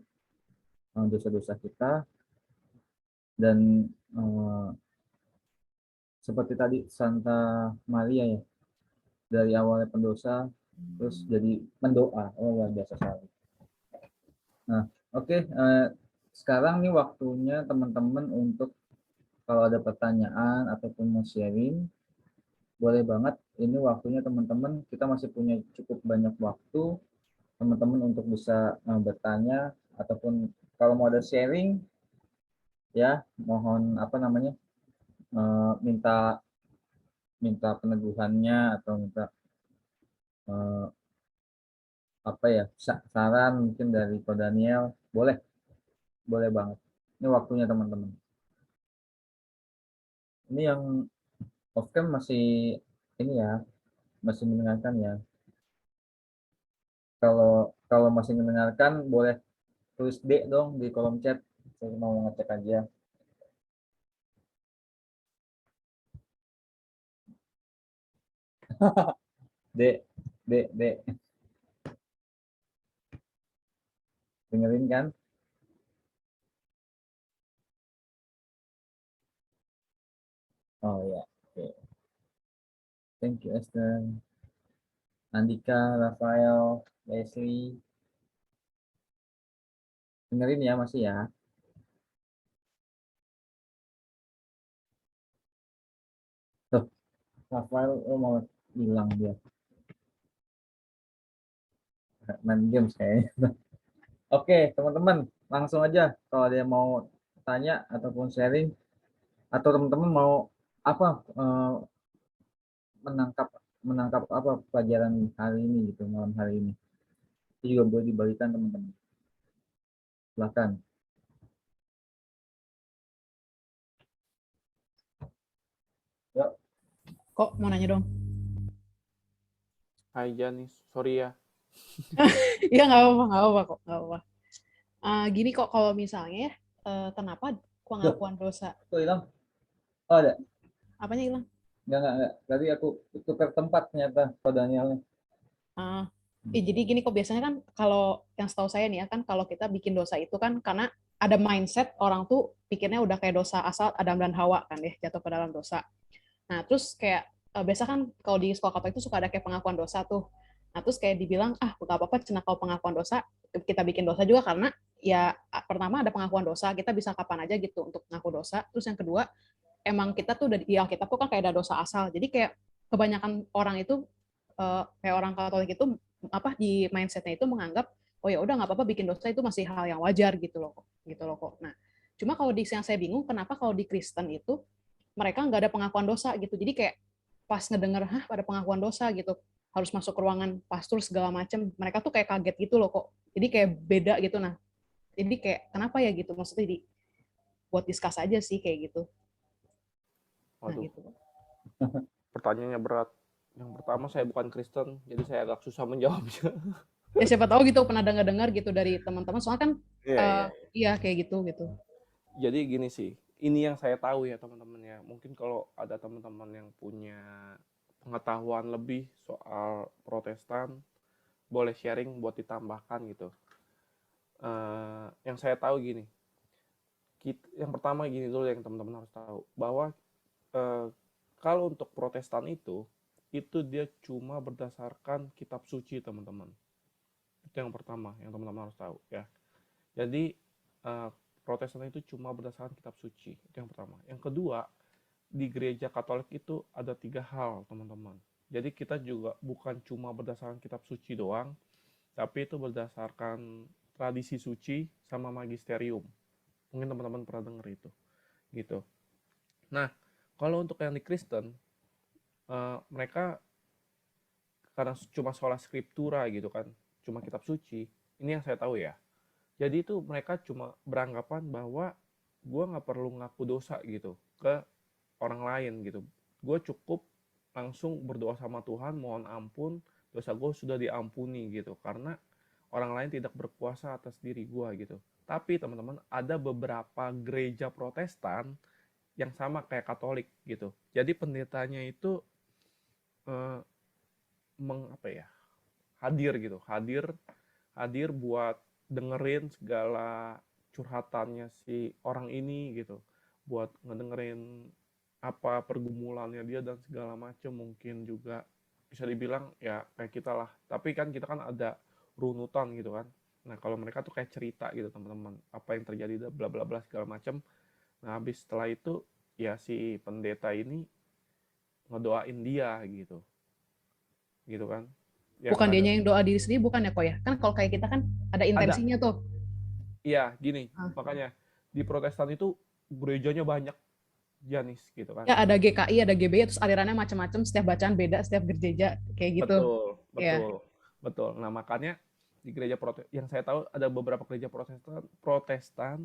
dosa-dosa kita dan seperti tadi Santa Maria ya, dari awalnya pendosa terus jadi mendoa, luar biasa sekali. Nah, oke, sekarang nih waktunya teman-teman untuk kalau ada pertanyaan ataupun mau sharing, boleh banget. Ini waktunya teman-teman, kita masih punya cukup banyak waktu teman-teman untuk bisa bertanya ataupun kalau mau ada sharing ya, mohon apa namanya, minta minta peneguhannya atau minta apa ya, saran mungkin dari Ko Daniel, boleh boleh banget. Ini waktunya teman-teman. Ini yang off cam masih ini ya, masih mendengarkan ya. Kalau kalau masih mendengarkan boleh tulis D dong di kolom chat. Saya mau ngecek aja. D, D, D. Dengerin kan? Oh ya, oke. Thank you Esther. Andika, Rafael, Leslie. Dengerin ya masih ya. Tuh, Rafael mau hilang dia. Main games kayaknya. Oke, teman-teman, langsung aja kalau ada yang mau tanya ataupun sharing atau teman-teman mau apa menangkap menangkap apa pelajaran hari ini gitu malam hari ini. Itu juga boleh dibagikan teman-teman. Silakan. Yuk. Kok mau nanya dong? Hai Janis, sorry ya. Iya nggak apa-apa, nggak apa-apa kok, nggak apa-apa. Gini kok kalau misalnya ya, kenapa Duh, pengakuan dosa? kok hilang? Oh, ada. Apanya hilang? Enggak. Tadi aku tukar tempat ternyata Pak Danielnya. Ah, jadi gini kok biasanya kan kalau yang setahu saya nih ya kan kalau kita bikin dosa itu kan karena ada mindset orang tuh pikirnya udah kayak dosa asal Adam dan Hawa kan ya jatuh ke dalam dosa. Nah, terus kayak biasa kan kalau di sekolah Katolik itu suka ada kayak pengakuan dosa tuh. Nah, terus kayak dibilang, nggak apa-apa cina kalau pengakuan dosa, kita bikin dosa juga karena ya pertama ada pengakuan dosa, kita bisa kapan aja gitu untuk ngaku dosa. Terus yang kedua, emang kita tuh udah di Alkitab tuh kan kayak ada dosa asal. Jadi kayak kebanyakan orang itu kayak orang Katolik itu apa di mindsetnya itu menganggap oh ya udah nggak apa-apa bikin dosa itu masih hal yang wajar gitu loh kok. Nah, cuma kalau di yang saya bingung kenapa kalau di Kristen itu mereka nggak ada pengakuan dosa gitu. Jadi kayak pas ngedenger pada pengakuan dosa gitu harus masuk ke ruangan pastor segala macam mereka tuh kayak kaget gitu loh kok. Jadi kayak beda gitu. Nah, jadi kayak kenapa ya gitu maksudnya buat discuss aja sih kayak gitu. Nah Waduh, gitu. pertanyaannya berat. Yang pertama, saya bukan Kristen, jadi saya agak susah menjawabnya. Ya siapa tahu gitu pernah dengar gitu dari teman-teman soalnya kan Iya. iya kayak gitu. Jadi gini sih, ini yang saya tahu ya teman-teman ya. Mungkin kalau ada teman-teman yang punya pengetahuan lebih soal Protestan, boleh sharing buat ditambahkan gitu. Yang saya tahu gini, yang pertama gini dulu yang teman-teman harus tahu, bahwa eh, kalau untuk Protestan itu dia cuma berdasarkan kitab suci teman-teman. Itu yang pertama yang teman-teman harus tahu ya. Jadi eh, Protestan itu cuma berdasarkan kitab suci, itu yang pertama. Yang kedua, di gereja Katolik itu ada 3 hal teman-teman. Jadi kita juga bukan cuma berdasarkan kitab suci doang, tapi itu berdasarkan tradisi suci sama magisterium. Mungkin teman-teman pernah dengar itu gitu. Nah, kalau untuk yang di Kristen, mereka karena cuma sola scriptura gitu kan, cuma kitab suci. Ini yang saya tahu ya. Jadi itu mereka cuma beranggapan bahwa gue nggak perlu ngaku dosa gitu ke orang lain gitu. Gue cukup langsung berdoa sama Tuhan, mohon ampun, dosa gue sudah diampuni gitu. Karena orang lain tidak berkuasa atas diri gue gitu. Tapi teman-teman, ada beberapa gereja Protestan yang sama kayak Katolik gitu. Jadi pendetanya itu eh, apa ya, hadir gitu, hadir buat dengerin segala curhatannya si orang ini gitu, buat ngedengerin apa pergumulannya dia dan segala macam. Mungkin juga bisa dibilang ya kayak kita lah, tapi kan kita kan ada runutan gitu kan. Nah kalau mereka tuh kayak cerita gitu teman-teman, apa yang terjadi bla bla bla segala macam. Nah habis setelah itu ya si pendeta ini ngedoain dia gitu gitu kan, yang Bukan ada. dianya yang doa diri sendiri bukan ya kok ya? Kan kalau kayak kita kan ada Ada. intensinya tuh. Iya, gini, Ah. makanya di Protestan itu gerejanya banyak, Janis gitu kan. Ya ada GKI, ada GBI, terus alirannya macam-macam, setiap bacaan beda, setiap gereja kayak gitu. Betul, Ya. betul, betul. Nah, makanya di gereja yang saya tahu ada beberapa gereja Protestan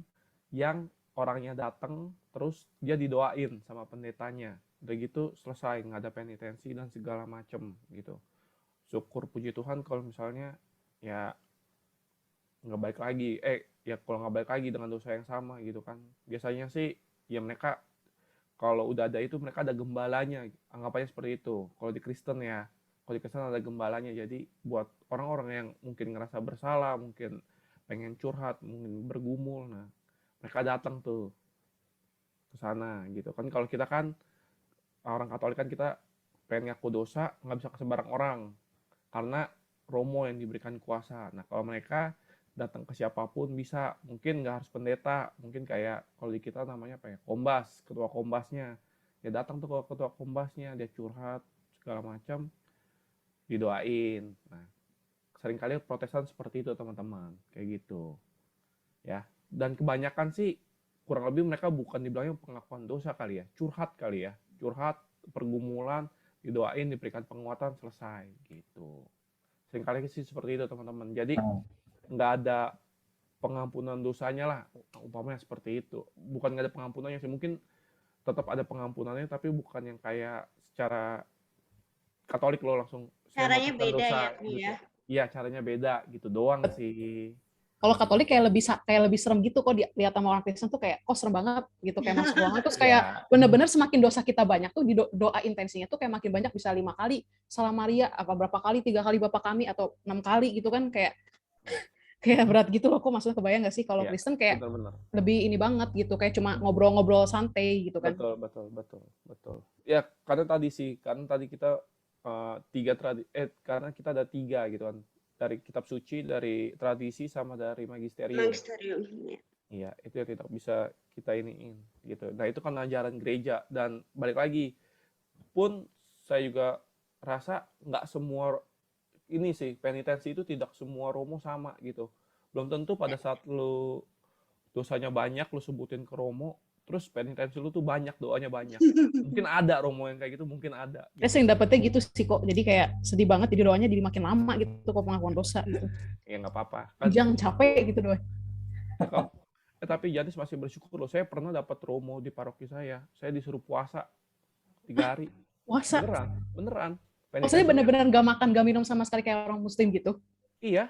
yang orangnya datang terus dia didoain sama pendetanya. Udah gitu selesai, nggak ada penitensi dan segala macem gitu. Syukur puji Tuhan kalau misalnya ya nggak balik lagi, ya kalau nggak balik lagi dengan dosa yang sama gitu kan. Biasanya sih ya mereka kalau udah ada itu mereka ada gembalanya, anggapannya seperti itu. Kalau di Kristen ya, kalau di Kristen ada gembalanya, jadi buat orang-orang yang mungkin ngerasa bersalah, mungkin pengen curhat, mungkin bergumul, nah mereka datang tuh ke sana gitu kan. Kalau kita kan orang Katolik kan kita pengen ngaku dosa nggak bisa ke sembarang orang, karena romo yang diberikan kuasa. Nah, kalau mereka datang ke siapapun bisa, mungkin nggak harus pendeta, mungkin kayak kalau di kita namanya apa ya, kombas, ketua kombasnya. Ya datang tuh ke ketua kombasnya, dia curhat segala macam, didoain. Nah, seringkali Protestan seperti itu teman-teman, kayak gitu. Ya, dan kebanyakan sih kurang lebih mereka bukan dibilangnya pengakuan dosa kali ya, curhat, pergumulan, didoain, diberikan penguatan, selesai gitu. Seringkali sih seperti itu teman-teman. Jadi Oh, nggak ada pengampunan dosanya lah, umpamanya seperti itu. Bukan nggak ada pengampunannya sih, mungkin tetap ada pengampunannya, tapi bukan yang kayak secara Katolik lo langsung saya Caranya maafkan beda ya, dosa Bu gitu. ya. Iya, caranya beda gitu doang sih. Kalau Katolik kayak lebih serem gitu kok lihat sama orang Kristen tuh kayak kok serem banget gitu, kayak masuk ruangan terus kayak Ya, bener-bener semakin dosa kita banyak tuh doa intensinya tuh kayak makin banyak, bisa 5 kali Salam Maria, apa berapa kali, 3 kali Bapa Kami atau 6 kali gitu kan, kayak berat gitu loh. Kok maksudnya kebayang nggak sih kalau ya, Kristen kayak benar-benar. lebih ini banget gitu, kayak cuma ngobrol-ngobrol santai gitu kan. Betul. Ya, karena tadi kita karena kita ada 3 gitu kan. Dari kitab suci, dari tradisi, sama dari magisterium. Magisterium. Ya. Iya, itu yang tidak bisa kita iniin gitu. Nah, itu kan ajaran gereja, dan balik lagi pun saya juga rasa nggak semua ini sih, penitensi itu tidak semua romo sama gitu. Belum tentu pada saat lu dosanya banyak lu sebutin ke romo, terus penitensi lu tuh banyak, doanya banyak. Mungkin ada romo yang kayak gitu, mungkin ada Saya gitu. sering dapetnya gitu sih kok, jadi kayak sedih banget, jadi doanya jadi makin lama gitu kok pengakuan dosa gitu. Ya nggak apa-apa kan. Jangan capek gitu doang. Tapi Janis masih bersyukur loh. Saya pernah dapat romo di paroki saya disuruh puasa 3 hari. Puasa. Beneran. Maksudnya benar-benar gak makan, gak minum sama sekali kayak orang muslim gitu? Iya,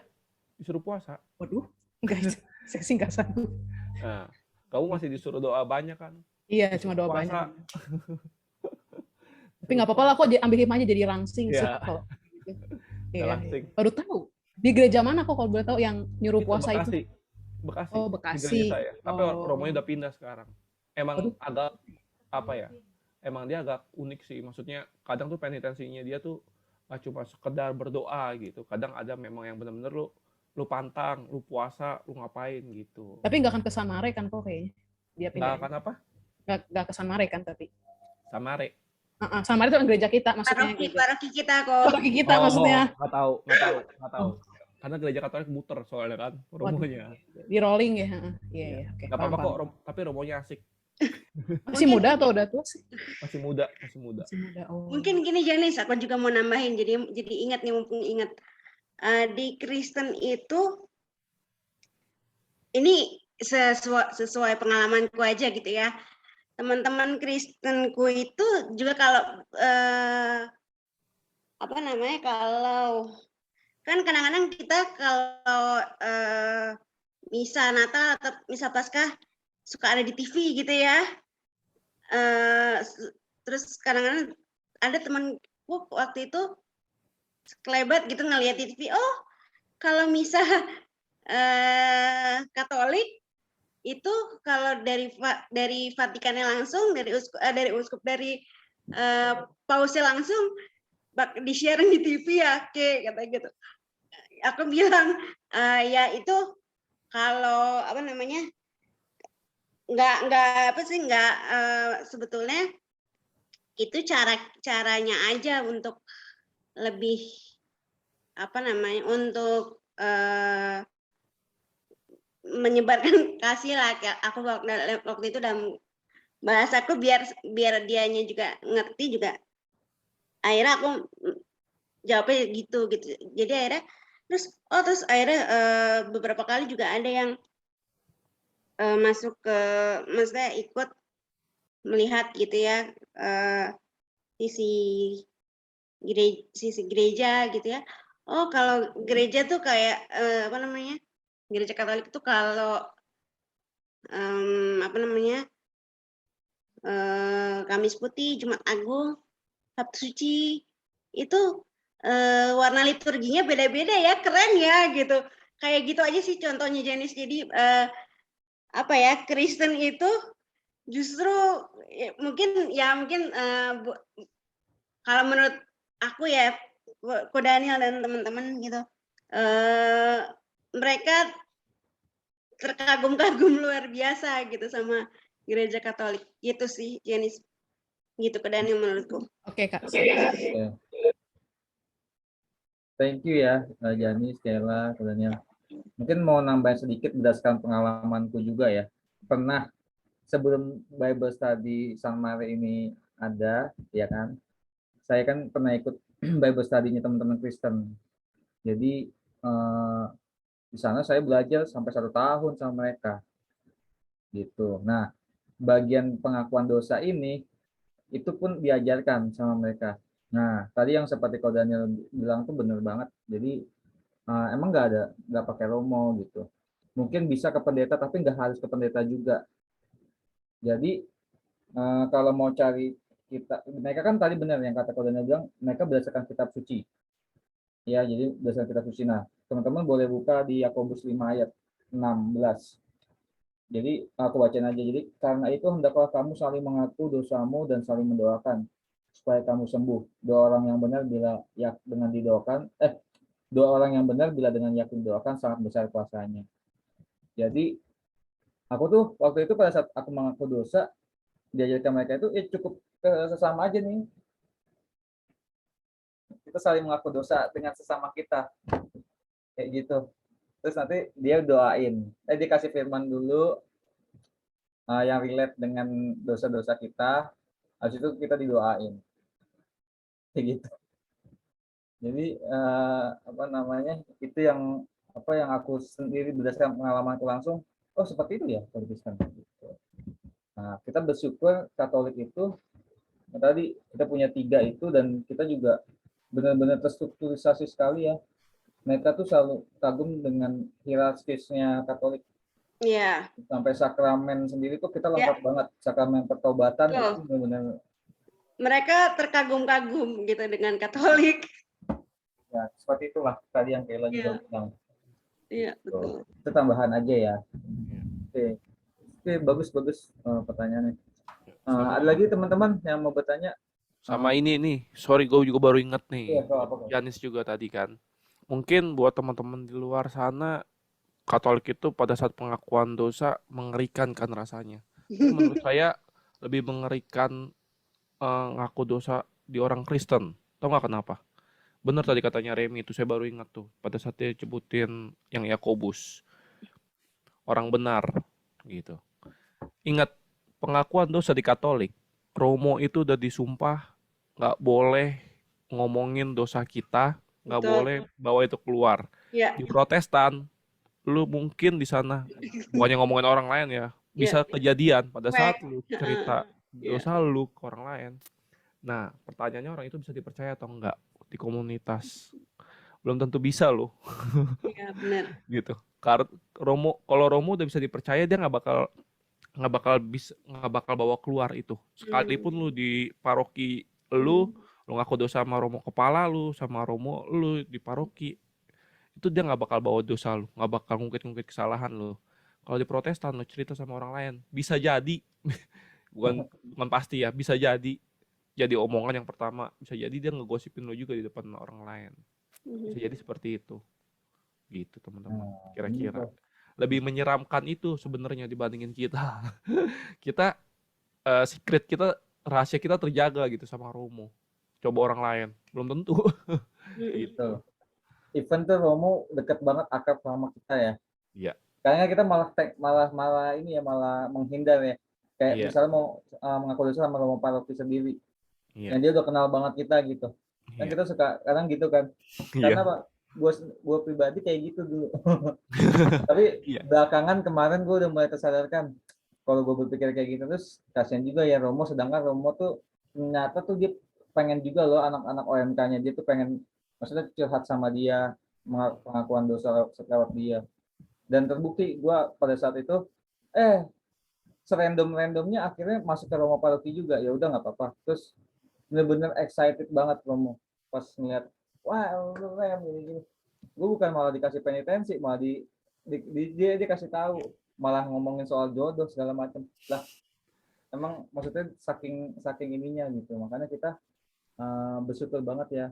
disuruh puasa. Waduh, enggak, saya sih nggak sanggup. Nah, kamu masih disuruh doa banyak kan? Iya, Disuruh cuma doa puasa. banyak. Tapi nggak apa-apa lah, kok ambil hikmahnya jadi rangsing sih Iya. kalau gitu. Nggak Iya, langsing. baru tahu. Di gereja mana kok kalau boleh tahu yang nyuruh Itu puasa Bekasi. itu? Bekasi. Oh, Di Bekasi. gereja saya. Tapi Oh. romonya udah pindah sekarang. Emang Aduh. agak apa ya? Emang dia agak unik sih. Maksudnya kadang tuh penitensinya dia tuh gak cuma sekedar berdoa gitu. Kadang ada memang yang benar-benar lu pantang, lu puasa, lu ngapain gitu. Tapi nggak akan ke Sanmare kan kok kayaknya? Dia pindah. Nggak akan apa? Nggak ke Sanmare kan tapi? Samare. Sanmare itu kan gereja kita maksudnya. Paroki kita kok. Paroki kita maksudnya. Nggak tahu. Karena gereja Katolik muter soalnya kan romonya. Di rolling ya. Iya. Oke. Nggak apa-apa kok, tapi romonya asik. Masih muda atau udah tua sih? Masih muda. Masih muda. Oh. Mungkin gini Janis, aku juga mau nambahin. Jadi ingat nih, mumpung ingat. Di Kristen itu, ini sesuai pengalamanku aja gitu ya. Teman-teman Kristenku itu juga kalau kalau kan kadang-kadang kita kalau misa Natal atau misa Paskah suka ada di TV gitu ya. Terus kadang-kadang ada temanku waktu itu sekelebat gitu ngeliat di TV, oh kalau misa Katolik itu kalau dari Vatikannya langsung, dari uskup dari pausnya langsung di-share di TV ya, kata gitu. Aku bilang ya itu kalau nggak sebetulnya itu caranya aja untuk lebih untuk menyebarkan kasih lah. Aku waktu itu dalam bahasaku biar dianya juga ngerti juga. Akhirnya aku jawabnya gitu. Jadi akhirnya terus akhirnya beberapa kali juga ada yang masuk ke, maksudnya ikut melihat gitu ya sisi gereja gitu ya. Oh kalau gereja tuh kayak gereja Katolik tuh kalau Kamis Putih, Jumat Agung, Sabtu Suci itu warna liturginya beda-beda ya, keren ya gitu. Kayak gitu aja sih contohnya Janis. Jadi Kristen itu justru mungkin kalau menurut aku ya Ko Daniel dan teman-teman gitu, mereka terkagum-kagum luar biasa gitu sama gereja Katolik, gitu sih Jenis, gitu Ko Daniel menurutku. Oke, Kak. Oke. Thank you ya, Jani, Stella, Daniel. Mungkin mau nambahin sedikit berdasarkan pengalamanku juga ya. Pernah sebelum Bible Study Sang Mare ini ada, ya kan? Saya kan pernah ikut Bible Study-nya teman-teman Kristen. Jadi di sana saya belajar sampai 1 tahun sama mereka, gitu. Nah, bagian pengakuan dosa ini itu pun diajarkan sama mereka. Nah, tadi yang seperti kalau Daniel bilang tuh benar banget. Jadi emang nggak pakai romo gitu. Mungkin bisa ke pendeta tapi nggak harus ke pendeta juga. Jadi kalau mau cari mereka kan tadi benar yang kata Daniel bilang, mereka berdasarkan kitab suci. Ya, jadi berdasarkan kitab suci. Nah, teman-teman boleh buka di Yakobus 5 ayat 16. Jadi aku bacain aja. Jadi karena itu hendaklah kamu saling mengaku dosamu dan saling mendoakan supaya kamu sembuh. Dua orang yang benar bila dengan didoakan, dua orang yang benar bila dengan yakin didoakan sangat besar kuasanya. Jadi aku tuh waktu itu pada saat aku mengaku dosa, diajarkan mereka itu cukup sesama aja nih. Kita saling mengaku dosa dengan sesama kita. Kayak gitu. Terus nanti dia doain. Dikasih firman dulu yang relate dengan dosa-dosa kita. Habis itu kita didoain. Kayak gitu. Jadi apa namanya? Itu yang aku sendiri berdasarkan pengalamanku langsung. Oh, seperti itu ya Kristen. Nah, kita bersyukur Katolik itu tadi kita punya 3 itu dan kita juga benar-benar terstrukturisasi sekali ya. Mereka tuh selalu kagum dengan hierarkisnya Katolik. Iya. Sampai sakramen sendiri tuh kita lengkap banget. Sakramen pertobatan itu benar-benar. Mereka terkagum-kagum gitu dengan Katolik. Ya, seperti itulah tadi yang Kayla juga bilang. Iya, betul. Itu tambahan aja ya. Oke, bagus pertanyaannya. Ada lagi teman-teman yang mau bertanya? Sama ini nih, sorry gue juga baru inget nih. Iya, apa? Janis juga tadi kan. Mungkin buat teman-teman di luar sana, Katolik itu pada saat pengakuan dosa mengerikan kan rasanya. Tapi menurut saya lebih mengerikan ngaku dosa di orang Kristen. Tahu nggak kenapa? Bener tadi katanya Remi itu, saya baru ingat tuh. Pada saat dia sebutin yang Yakobus. Orang benar gitu. Ingat, pengakuan dosa di Katolik, Romo itu udah disumpah nggak boleh ngomongin dosa kita, nggak boleh bawa itu keluar. Ya. Di Protestan, lu mungkin di sana bukannya ngomongin orang lain ya, bisa kejadian pada saat lu cerita dosa lu ke orang lain. Nah, pertanyaannya orang itu bisa dipercaya atau enggak di komunitas? Belum tentu bisa loh. Iya, benar. Gitu. Kalau Romo udah bisa dipercaya, dia nggak bakal bawa keluar itu. Sekalipun lu di paroki lu ngaku dosa sama Romo kepala lu, sama Romo lu di paroki, itu dia nggak bakal bawa dosa lu, nggak bakal ngungkit-ngungkit kesalahan lu. Kalau di Protestan lu cerita sama orang lain, bisa jadi bukan pasti ya, bisa jadi omongan yang pertama, bisa jadi dia ngegosipin lu juga di depan orang lain. Bisa jadi seperti itu. Gitu teman-teman. Kira-kira lebih menyeramkan itu sebenarnya dibandingin kita. Kita secret kita, rahasia kita terjaga gitu sama Romo. Coba orang lain, belum tentu. Gitu. Even tuh Romo deket banget akrab sama kita ya. Iya. Kayaknya kita malah ini ya, malah menghindar ya. Kayak misalnya mau mengaku dosa sama Romo paroki sendiri. Yang dia udah kenal banget kita gitu. Kan kita suka kadang gitu kan. Karena Pak, gue pribadi kayak gitu dulu. Tapi belakangan kemarin gue udah mulai tersadarkan kalau gue berpikir kayak gitu, terus kasihan juga ya Romo, sedangkan Romo tuh ternyata tuh dia pengen juga loh anak-anak OMK-nya dia tuh pengen, maksudnya curhat sama dia, pengakuan dosa lewat dia. Dan terbukti gue pada saat itu serandom-randomnya akhirnya masuk ke Romo paroki juga. Ya udah nggak apa-apa. Terus bener-bener excited banget Romo pas ngeliat, wah lu Rem gini-gini. Gue bukan malah dikasih penitensi, malah dia kasih tahu, malah ngomongin soal jodoh segala macam lah. Emang maksudnya saking ininya gitu. Makanya kita bersyukur banget ya,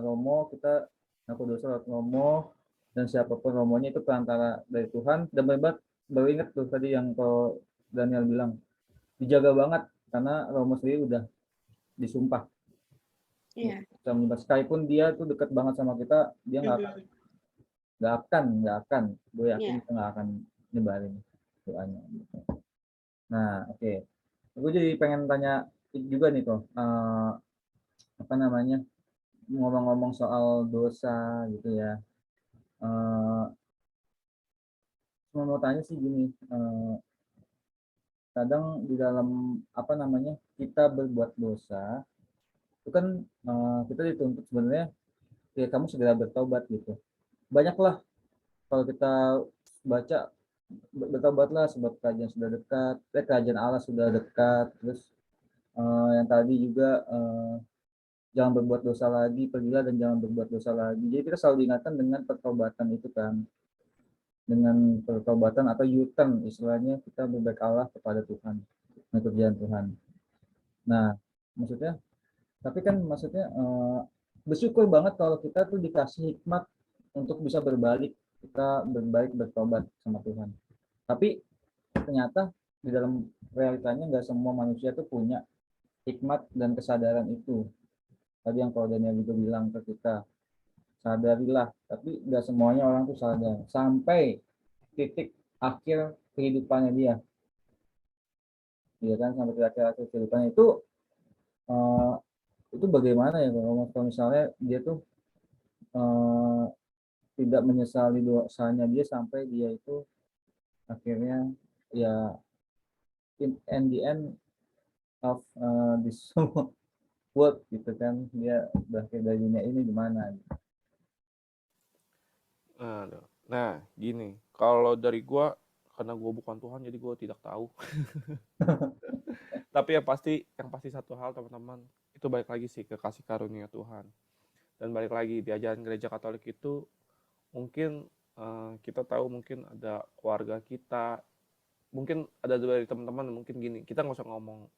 Romo, kita ngaku dosa lewat Romo, dan siapapun Romonya itu perantara dari Tuhan. Dan baru ingat tuh tadi yang kalau Daniel bilang, dijaga banget karena Romo sendiri udah disumpah. Iya. Sekalipun dia tuh dekat banget sama kita, dia nggak akan, gue yakin Iya. kita nggak akan nyebarin doanya. Nah, oke. Gue jadi pengen tanya juga nih kok, apa namanya, ngomong-ngomong soal dosa gitu ya. Cuma mau tanya sih gini, kadang di dalam apa namanya, kita berbuat dosa itu kan, kita dituntut sebenarnya ya kamu segera bertobat gitu. Banyaklah kalau kita baca, bertobatlah sebab kerajaan sudah dekat, kerajaan Allah sudah dekat. Terus yang tadi juga, jangan berbuat dosa lagi, pergilah dan jangan berbuat dosa lagi. Jadi kita selalu diingatkan dengan pertobatan itu kan, dengan pertobatan atau U-turn istilahnya, kita berbekallah kepada Tuhan, untuk jalan Tuhan. Nah, maksudnya, tapi kan maksudnya, bersyukur banget kalau kita tuh dikasih hikmat untuk bisa berbalik, kita berbalik bertobat sama Tuhan. Tapi ternyata di dalam realitanya nggak semua manusia tuh punya hikmat dan kesadaran itu. Tadi yang kalau Daniel juga bilang ke kita, sadarilah, tapi nggak semuanya orang tuh sadar sampai titik akhir kehidupannya dia, ya kan, sampai titik akhir kehidupannya eh, itu bagaimana ya kalau misalnya dia tuh eh, tidak menyesali dosanya dia sampai dia itu akhirnya ya in the end of this world gitu kan, dia berakhir dari dunia ini gimana gitu. Nah, gini, kalau dari gua, karena gua bukan Tuhan, jadi gua tidak tahu. Tapi yang pasti satu hal teman-teman, itu balik lagi sih ke kasih karunia Tuhan. Dan balik lagi di ajaran gereja Katolik itu, mungkin kita tahu mungkin ada keluarga kita, mungkin ada dari teman-teman, mungkin gini, kita nggak usah ngomong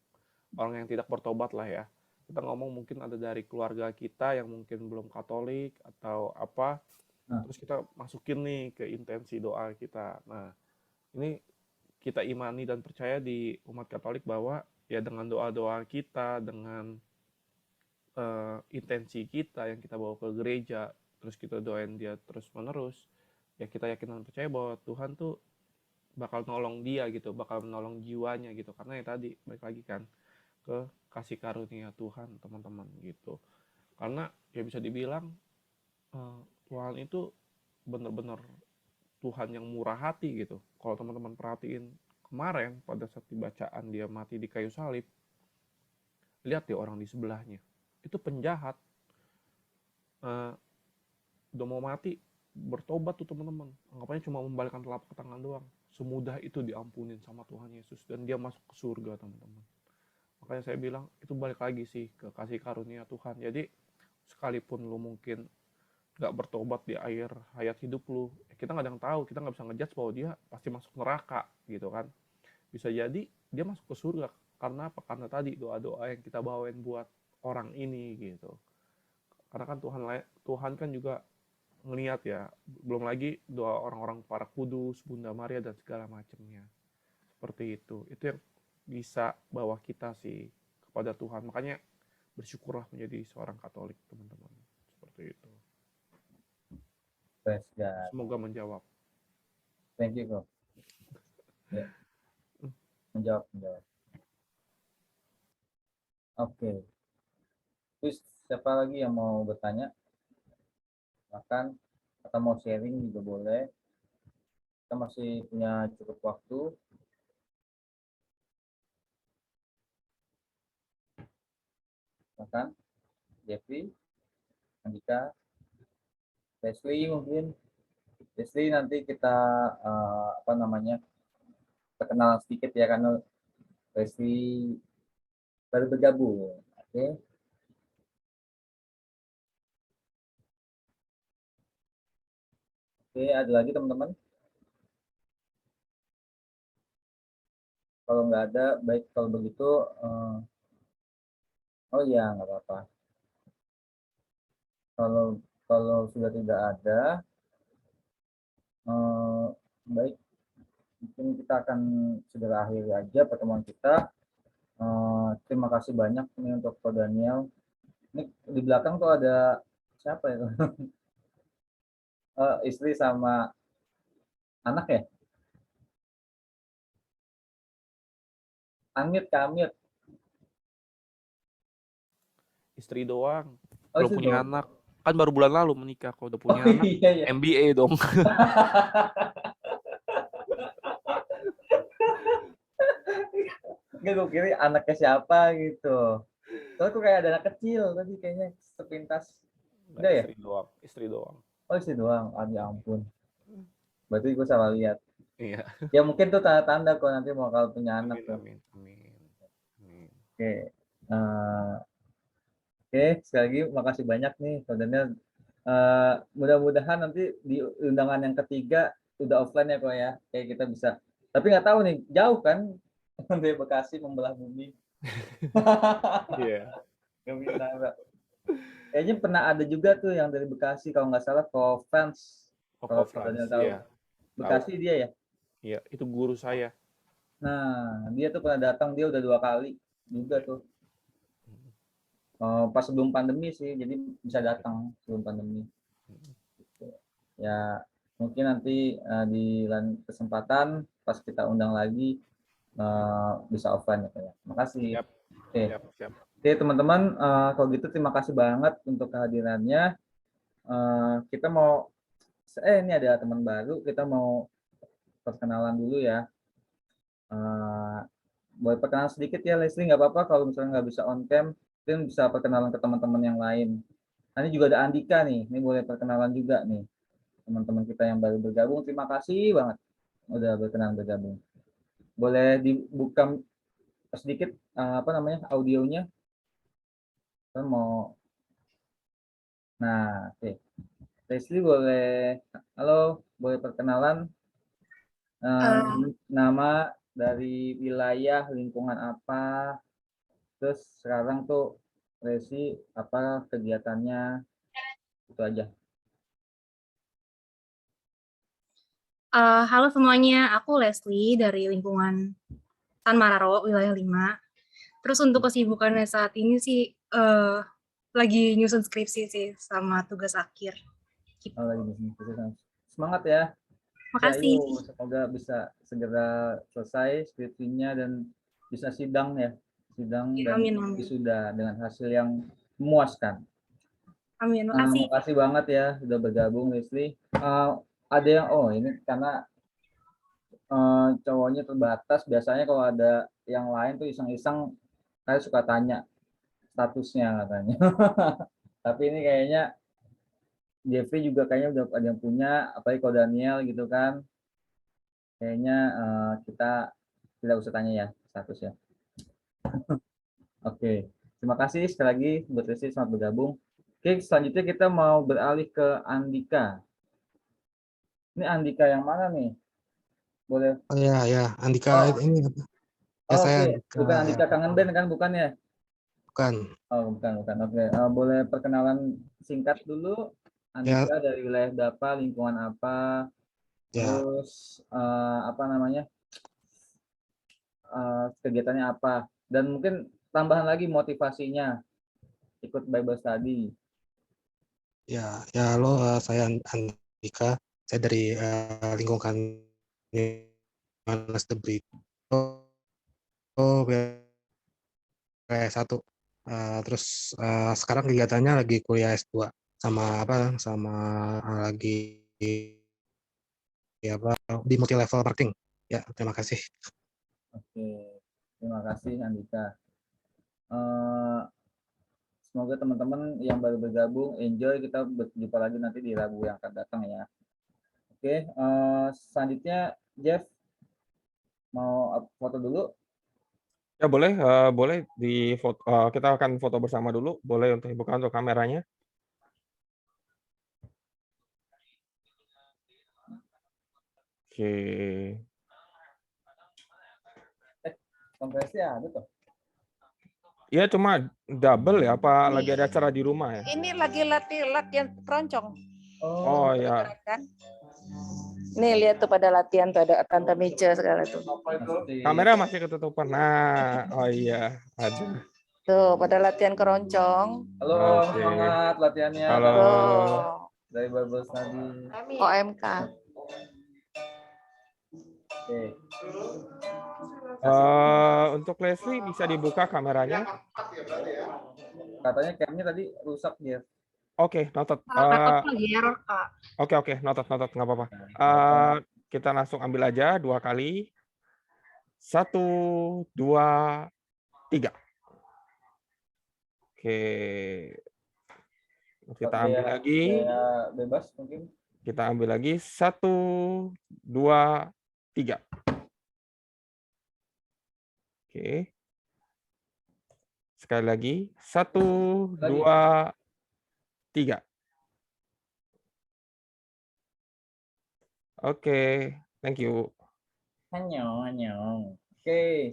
orang yang tidak bertobat lah ya. Kita ngomong mungkin ada dari keluarga kita yang mungkin belum Katolik atau apa, terus kita masukin nih ke intensi doa kita. Nah, ini kita imani dan percaya di umat Katolik bahwa ya dengan doa-doa kita, dengan intensi kita yang kita bawa ke gereja, terus kita doain dia terus-menerus, ya kita yakin dan percaya bahwa Tuhan tuh bakal nolong dia gitu, bakal menolong jiwanya gitu. Karena ya tadi, balik lagi kan, ke kasih karunia Tuhan teman-teman gitu. Karena ya bisa dibilang Tuhan itu benar-benar Tuhan yang murah hati gitu. Kalau teman-teman perhatiin kemarin pada saat dibacaan dia mati di kayu salib, lihat deh orang di sebelahnya, itu penjahat, udah mau mati, bertobat tuh teman-teman, anggapannya cuma membalikkan telapak tangan doang, semudah itu diampunin sama Tuhan Yesus dan dia masuk ke surga teman-teman. Makanya saya bilang itu balik lagi sih ke kasih karunia Tuhan. Jadi sekalipun lu mungkin gak bertobat di akhir hayat hidup lu, kita nggak ada yang tahu, kita nggak bisa ngejudge bahwa dia pasti masuk neraka gitu kan. Bisa jadi dia masuk ke surga karena apa? Karena tadi doa-doa yang kita bawain buat orang ini gitu. Karena kan Tuhan kan juga ngelihat ya, belum lagi doa orang-orang para kudus, Bunda Maria dan segala macamnya. Seperti itu yang bisa bawa kita sih kepada Tuhan. Makanya bersyukurlah menjadi seorang Katolik teman-teman. Seperti itu. Semoga menjawab. Thank you kok. Ya. Menjawab. Oke. Terus siapa lagi yang mau bertanya? Silakan, atau mau sharing juga boleh. Kita masih punya cukup waktu. Silakan, Jeffrey, Andika, Leslie mungkin. Leslie nanti kita apa namanya, perkenalan sedikit ya, karena Leslie baru bergabung. Oke. Oke, ada lagi teman-teman? Kalau nggak ada, baik kalau begitu Oh iya, nggak apa-apa. Kalau kalau sudah tidak ada, eh, baik, mungkin kita akan segera akhiri aja pertemuan kita. Terima kasih banyak nih untuk Ko Daniel. Ini di belakang tuh ada siapa ya? Istri sama anak ya? Amit, Kamit. Istri doang, Oh belum itu punya tuh. anak. Kan baru bulan lalu menikah, kalau udah Oh punya anak iya ya. MBA dong. Enggak, gue kira anaknya siapa gitu. Soalnya tuh kayak ada anak kecil tadi kayaknya sepintas. Enggak, Enggak ya? istri doang, istri doang. Oh istri doang. Ah, ya ampun. Berarti gue salah lihat. Iya. Ya mungkin tuh tanda-tanda kok nanti mau kalau punya anak Amin, tuh. amin, amin, amin. Oke. Eh, Oke, sekali lagi makasih banyak nih Ko Daniel. Mudah-mudahan nanti di undangan yang ketiga udah offline ya kok ya. Kayak kita bisa. Tapi nggak tahu nih, jauh kan dari Bekasi membelah bumi. Iya. Nggak bisa, Mbak. Kayaknya pernah ada juga tuh yang dari Bekasi kalau nggak salah fans. Kalau Koko Ko Franz, Daniel tahu. iya, tahu. Bekasi dia ya. Iya, itu guru saya. Nah, dia tuh pernah datang, dia udah 2 kali juga tuh. Pas sebelum pandemi sih, jadi bisa datang sebelum pandemi. Ya, mungkin nanti di lain kesempatan pas kita undang lagi bisa offline ya. Makasih. Siap, Oke, siap, siap. Oke teman-teman, kalau gitu terima kasih banget untuk kehadirannya. Kita mau, ini ada teman baru, kita mau perkenalan dulu ya. Eh, Boleh perkenalan sedikit ya Leslie, nggak apa-apa kalau misalnya nggak bisa on cam, mungkin bisa perkenalan ke teman-teman yang lain. Nah, ini juga ada Andika nih, ini boleh perkenalan juga nih teman-teman kita yang baru bergabung. Terima kasih banget udah berkenan bergabung. Boleh dibuka sedikit apa namanya audionya? Kan mau. Nah, oke. Leslie boleh, halo, boleh perkenalan nama dari wilayah lingkungan apa? Terus sekarang tuh Leslie apa kegiatannya? Itu aja. Halo semuanya, aku Leslie dari lingkungan Tan Mararo, wilayah 5. Terus untuk kesibukannya saat ini sih lagi nyusun skripsi sih sama tugas akhir. Gitu. Oh, lagi di sini. Semangat ya. Ya, Makasih. yuk, semoga bisa segera selesai skripsinya dan bisa sidang ya. Sidang Ya, dan amin, amin. wisuda dengan hasil yang memuaskan. Amin, makasih. Makasih banget ya sudah bergabung Leslie. Ada yang ini karena cowoknya terbatas. Biasanya kalau ada yang lain tuh iseng-iseng saya suka tanya statusnya katanya. Tapi ini kayaknya Jeffrey juga kayaknya udah ada yang punya, apalagi kalau Daniel gitu kan. Kayaknya kita tidak usah tanya ya statusnya. Oke, terima kasih sekali lagi buat Leslie selamat bergabung. Oke, selanjutnya kita mau beralih ke Andika. Ini Andika yang mana nih? Boleh. Oh ya, Andika Oh, ini ya saya oke. Andika Bukan ya, Andika Kangen Band kan, bukan ya? bukan Oh, bukan. Oke. Boleh perkenalan singkat dulu. ya Andika dari wilayah berapa, lingkungan apa, ya terus apa namanya, kegiatannya apa, dan mungkin tambahan lagi motivasinya ikut Bible Study. ya halo, saya Andika, saya dari lingkungan Yohanes de Brito, satu. Terus sekarang kegiatannya lagi kuliah S2 sama lagi ya apa di multi level marketing. Ya, terima kasih. Oke, terima kasih Andika. Semoga teman-teman yang baru bergabung enjoy. Kita berjumpa lagi nanti di Rabu yang akan datang ya. Oke, selanjutnya Jeff mau foto dulu. Ya boleh, boleh di foto, kita akan foto bersama dulu. Boleh untuk buka untuk kameranya. Oke. Kompresi ada tuh. Iya cuma double ya, apa lagi ada acara di rumah ya? Ini lagi latihan keroncong. Oh ya, Kan? Nih lihat tuh pada latihan tuh ada Tante Mice segala tuh. Pasti. kamera masih ketutupan. Nah, oh iya, ada. Tuh pada latihan keroncong. Halo Om, Oke. semangat latihannya. Halo. Tuh. Dari Bubble Study. OMK. Oke. Untuk Leslie bisa dibuka kameranya? Katanya camnya tadi rusak dia. Oke, noted. Laptop lagi error, Kak. Oke, noted, nggak apa-apa. Kita langsung ambil aja 2 kali. 1, 2, 3. Oke. Kita ambil lagi. Ya, bebas mungkin. Kita ambil lagi. 1, 2, 3. Oke. Sekali lagi. 1, 2, 3. Oke, thank you. Annyeong. Oke,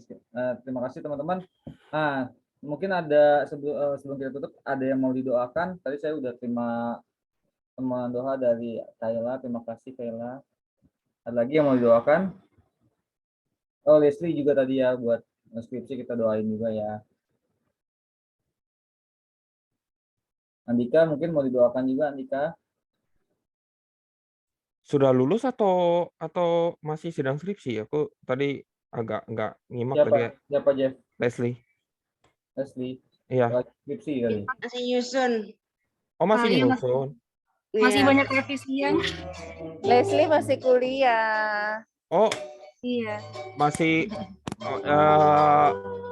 terima kasih teman-teman. Nah, mungkin ada sebelum kita tutup, ada yang mau didoakan. Tadi saya udah terima teman doa dari Kayla. Terima kasih Kayla. Ada lagi yang mau didoakan? Oh, Leslie juga tadi ya, buat skripsi kita doain juga ya. Andika mungkin mau didoakan juga, Andika. Sudah lulus atau masih sidang skripsi? Aku tadi agak nggak nyimak tadi ya. Siapa Jeff? Leslie. Iya. Iya. Skripsi kali. Masih nyusun. Oh, masih Iya, nyusun. Masih Iya. banyak revisian. Leslie masih kuliah. Oh, Iya. masih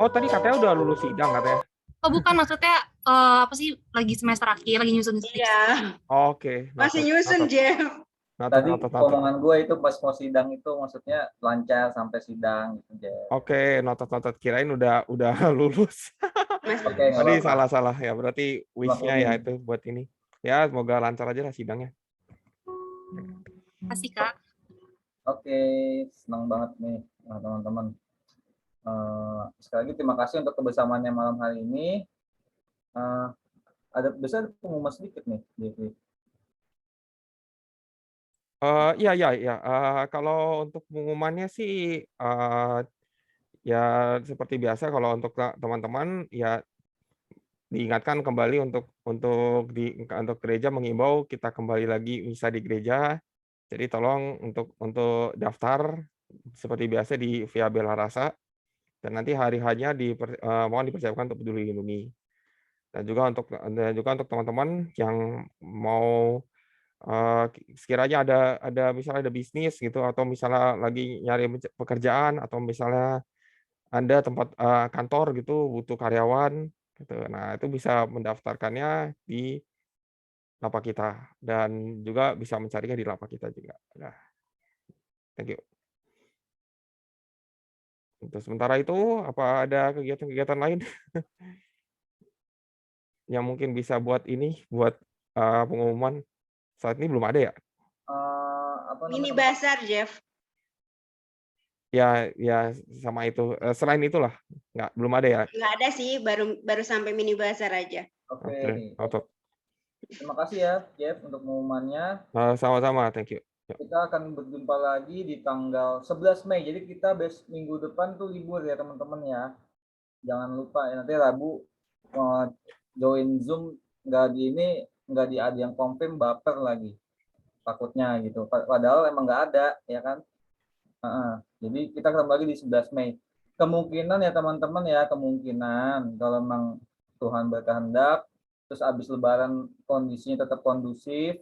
tadi katanya udah lulus sidang katanya. Oh bukan, maksudnya apa sih, lagi semester akhir, lagi nyusun skripsi. Iya. Oke. Masih nyusun, Jeff. Tadi omongan gue itu pas mau sidang itu maksudnya lancar sampai sidang gitu, Jeff. Oke, notot. Kirain udah lulus. Oke, Tadi salah ya. Berarti wish-nya ya Maklum. itu buat ini. Ya, semoga lancar aja lah sidangnya. Kasih, Kak. Oke, senang banget nih teman-teman. Sekali lagi terima kasih untuk kebersamaannya malam hari ini. Ada pengumuman sedikit nih, Jeffrey. Iya. Kalau untuk pengumumannya sih ya seperti biasa, kalau untuk teman-teman ya diingatkan kembali untuk gereja mengimbau kita kembali lagi misa di gereja. Jadi tolong untuk daftar seperti biasa di Via Bella Rasa, dan nanti hari hanya mohon dipersiapkan untuk Peduli Lindungi. Dan juga untuk teman-teman yang mau sekiranya ada misalnya ada bisnis gitu, atau misalnya lagi nyari pekerjaan, atau misalnya Anda tempat kantor gitu butuh karyawan gitu. Nah, itu bisa mendaftarkannya di lapak kita, dan juga bisa mencarinya di lapak kita juga. Nah, thank you. Untuk sementara itu, apa ada kegiatan-kegiatan lain yang mungkin bisa buat pengumuman? Saat ini belum ada ya? Mini bazar, Jeff. Ya sama itu. Selain itulah, belum ada ya? Nggak ada sih, baru sampai mini bazar aja. Oke. Oke. Terima kasih ya, Jeff, untuk pengumumannya. Sama-sama, thank you. Kita akan berjumpa lagi di tanggal 11 Mei. Jadi kita minggu depan tuh libur ya teman-teman ya. Jangan lupa ya, nanti Rabu join Zoom nggak ada yang confirm, baper lagi takutnya gitu. Padahal emang nggak ada ya kan. Jadi kita ketemu lagi di 11 Mei. Kemungkinan ya teman-teman ya, kalau memang Tuhan berkehendak, terus habis Lebaran kondisinya tetap kondusif,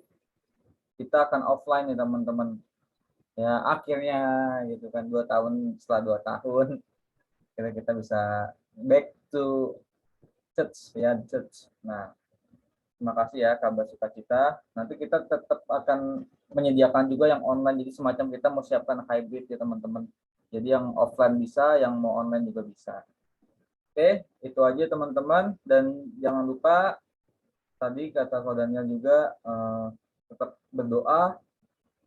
kita akan offline ya teman-teman. Ya akhirnya gitu kan, 2 tahun setelah 2 tahun kita bisa back to church ya, church. Nah, terima kasih ya kabar sukacita. Nanti kita tetap akan menyediakan juga yang online, jadi semacam kita mau siapkan hybrid ya teman-teman. Jadi yang offline bisa, yang mau online juga bisa. Oke, itu aja teman-teman, dan jangan lupa tadi kata Ko Daniel juga tetap berdoa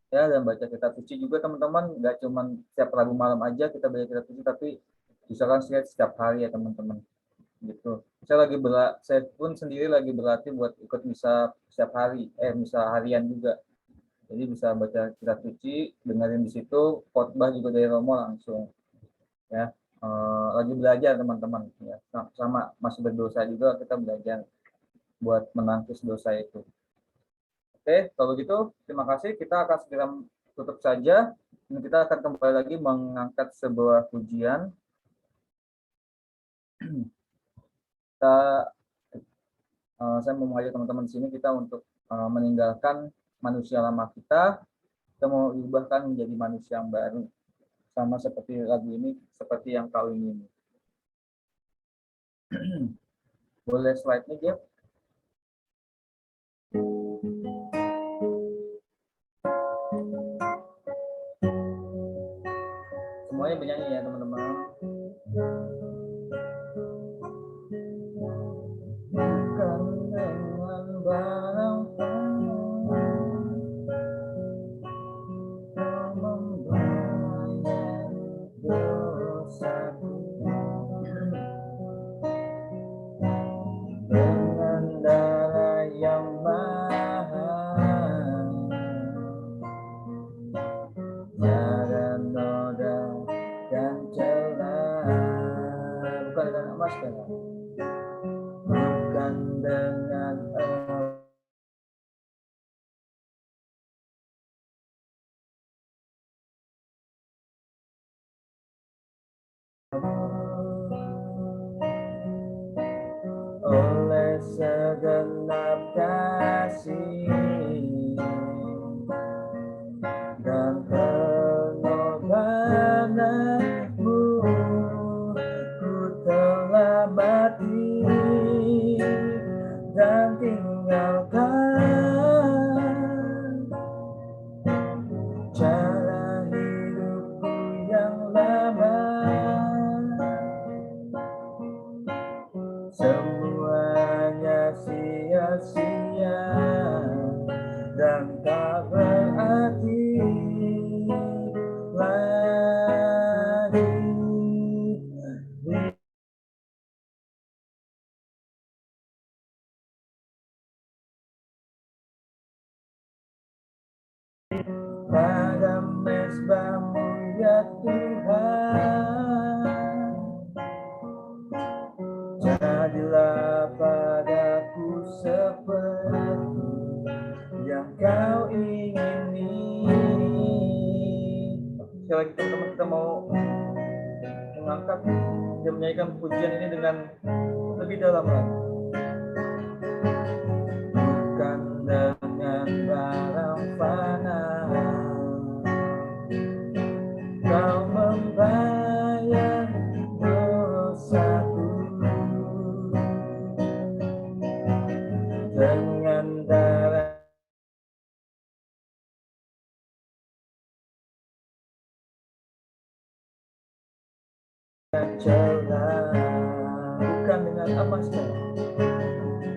ya, dan baca kitab suci juga teman-teman. Nggak cuma setiap Rabu malam aja kita baca kitab suci, tapi misalkan setiap hari ya teman-teman. gitu. Saya pun sendiri lagi berlatih buat ikut misa setiap hari, misa harian juga. Jadi bisa baca kitab suci, dengerin di situ, khotbah juga dari Romo langsung. Ya, lagi belajar teman-teman. Ya, sama masih berdosa juga kita belajar buat menangkis dosa itu. Oke, kalau gitu terima kasih. Kita akan segera tutup saja. Dan kita akan kembali lagi mengangkat sebuah pujian. Saya mau mengajak teman-teman di sini kita untuk meninggalkan manusia lama kita mau diubahkan menjadi manusia yang baru. Sama seperti lagu ini, seperti yang kau ingin. Boleh slide-nya, Jeff? Semuanya bernyanyi ya, teman-teman. Bukan dengan barang dengan darah yang mahal, tiada noda dan celah, bukan dengan emas perak, bukan dengan oleh segenap kasih dan pengorbananmu, ku telah mati dan tinggalkan cara hidupku yang lama. Semuanya sia-sia dan tak berarti lagi. Pada mezbahmu ya Tuhan, jadilah padaku seperti yang kau ingini. Sekali lagi teman-teman, kita mau mengangkat dan menyanyikan pujian ini dengan lebih dalam lagi. Bukan dengan barang fana kau membayar dosaku, dengan darah celah, bukan dengan emas perak,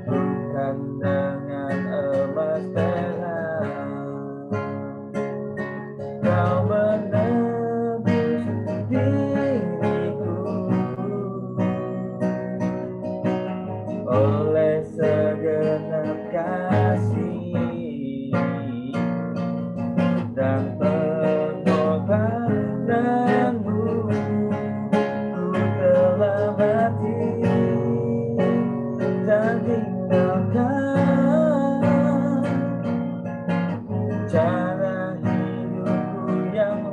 bukan dengan emas perak, kau menebus diriku oleh segenap kasih dan pengorbananmu, ku telah mati dan tinggalkan cara hidupku yang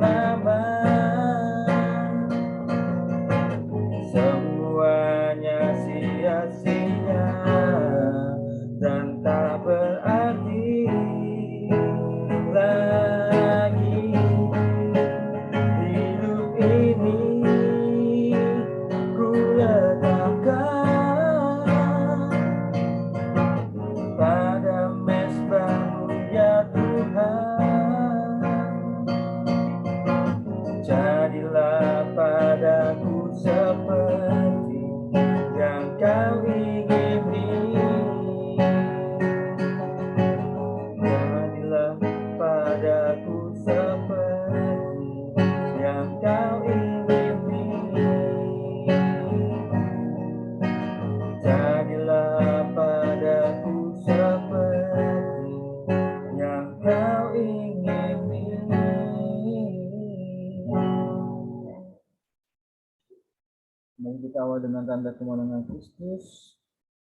Mari kita awal dengan tanda kemenangan Kristus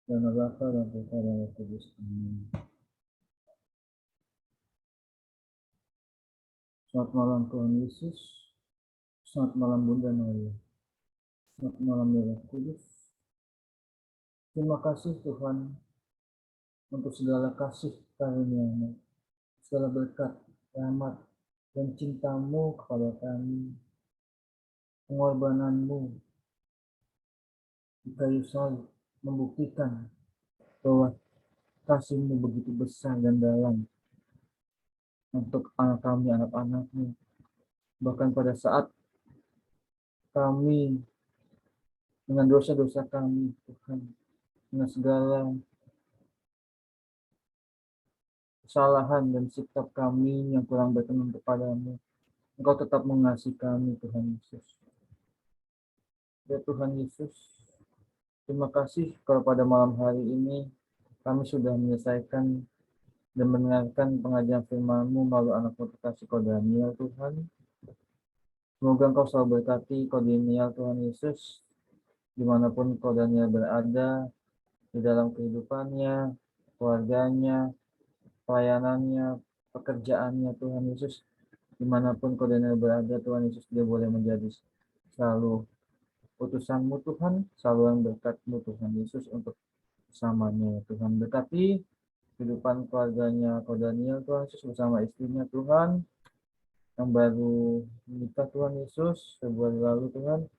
dan Bapa dan Putra dan Roh Kudus. Amin. Selamat malam Tuhan Yesus. Selamat malam Bunda Maria. Selamat malam Roh Kudus. Terima kasih Tuhan untuk segala kasih karunia-Mu, segala berkat, rahmat, dan cinta-Mu kepada kami, pengorbanan-Mu di kayu salib membuktikan bahwa kasih-Mu begitu besar dan dalam untuk anak kami, anak-anak-Mu. Bahkan pada saat kami dengan dosa-dosa kami, Tuhan, dengan segala kesalahan dan sikap kami yang kurang berkenan kepadamu, Engkau tetap mengasihi kami, Tuhan Yesus. Ya Tuhan Yesus, terima kasih kalau pada malam hari ini kami sudah menyelesaikan dan mendengarkan pengajian firman-Mu melalui anak-Mu terkasih Kau Daniel, Tuhan. Semoga Engkau selalu berkati Kau Daniel, Tuhan Yesus, dimanapun Kau Daniel berada, di dalam kehidupannya, keluarganya, pelayanannya, pekerjaannya, Tuhan Yesus, dimanapun Kau Daniel berada, Tuhan Yesus, dia boleh menjadi selalu utusan-Mu, Tuhan, selalu yang berkat-Mu, Tuhan Yesus, untuk bersamanya, Tuhan. Berkati kehidupan keluarganya Kau Daniel, Tuhan Yesus, bersama istrinya, Tuhan, yang baru menikah, Tuhan Yesus, Februari lalu, Tuhan.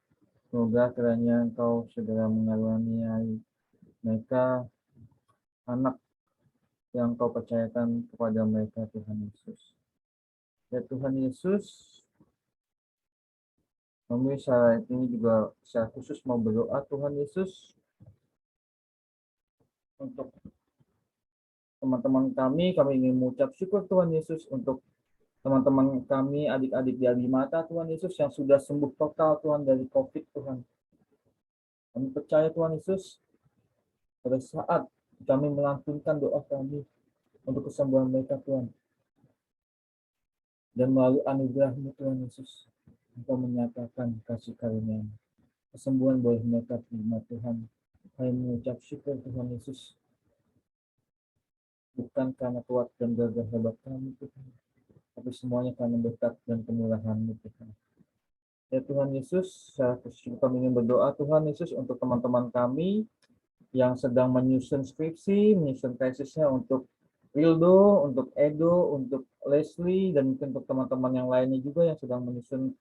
Semoga kiranya Engkau segera mengaruniai mereka anak yang Kau percayakan kepada mereka, Tuhan Yesus. Ya Tuhan Yesus, kami saat ini juga secara khusus mau berdoa, Tuhan Yesus, untuk teman-teman kami ingin mengucap syukur, Tuhan Yesus, untuk teman-teman kami, adik-adik di Abimata, Tuhan Yesus, yang sudah sembuh total, Tuhan, dari COVID, Tuhan. Kami percaya, Tuhan Yesus, pada saat kami melantunkan doa kami untuk kesembuhan mereka, Tuhan, dan melalui anugerah-Mu, Tuhan Yesus, Engkau menyatakan kasih karunia, kesembuhan boleh mereka terima, Tuhan. Kami mengucap syukur, Tuhan Yesus, bukan karena kuat dan gagah hebat kami, Tuhan, tapi semuanya karena berkat dan kemurahan-Mu, Tuhan. Ya Tuhan Yesus, secara khusus kami ingin berdoa, Tuhan Yesus, untuk teman-teman kami yang sedang menyusun skripsi, menyusun tesisnya, untuk Rildo, untuk Edo, untuk Leslie, dan mungkin untuk teman-teman yang lainnya juga yang sedang menyusun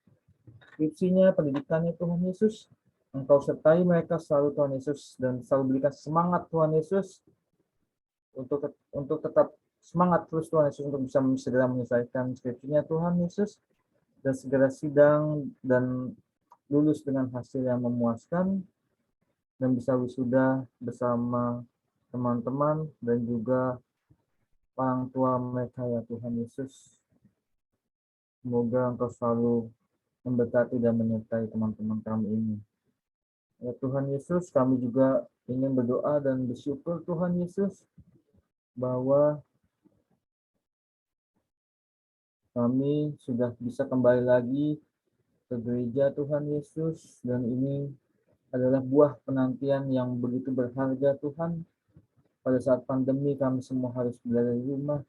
skripsinya, pendidikannya, Tuhan Yesus. Engkau sertai mereka selalu, Tuhan Yesus, dan selalu berikan semangat, Tuhan Yesus, untuk tetap semangat terus, Tuhan Yesus, untuk bisa segera menyelesaikan skripsinya, Tuhan Yesus, dan segera sidang dan lulus dengan hasil yang memuaskan, dan bisa wisuda bersama teman-teman dan juga orang tua mereka, ya Tuhan Yesus. Semoga Engkau selalu memberkati dan menyertai teman-teman kami ini. Ya Tuhan Yesus, kami juga ingin berdoa dan bersyukur, Tuhan Yesus, bahwa kami sudah bisa kembali lagi ke gereja, Tuhan Yesus, dan ini adalah buah penantian yang begitu berharga, Tuhan. Pada saat pandemi kami semua harus berada di rumah,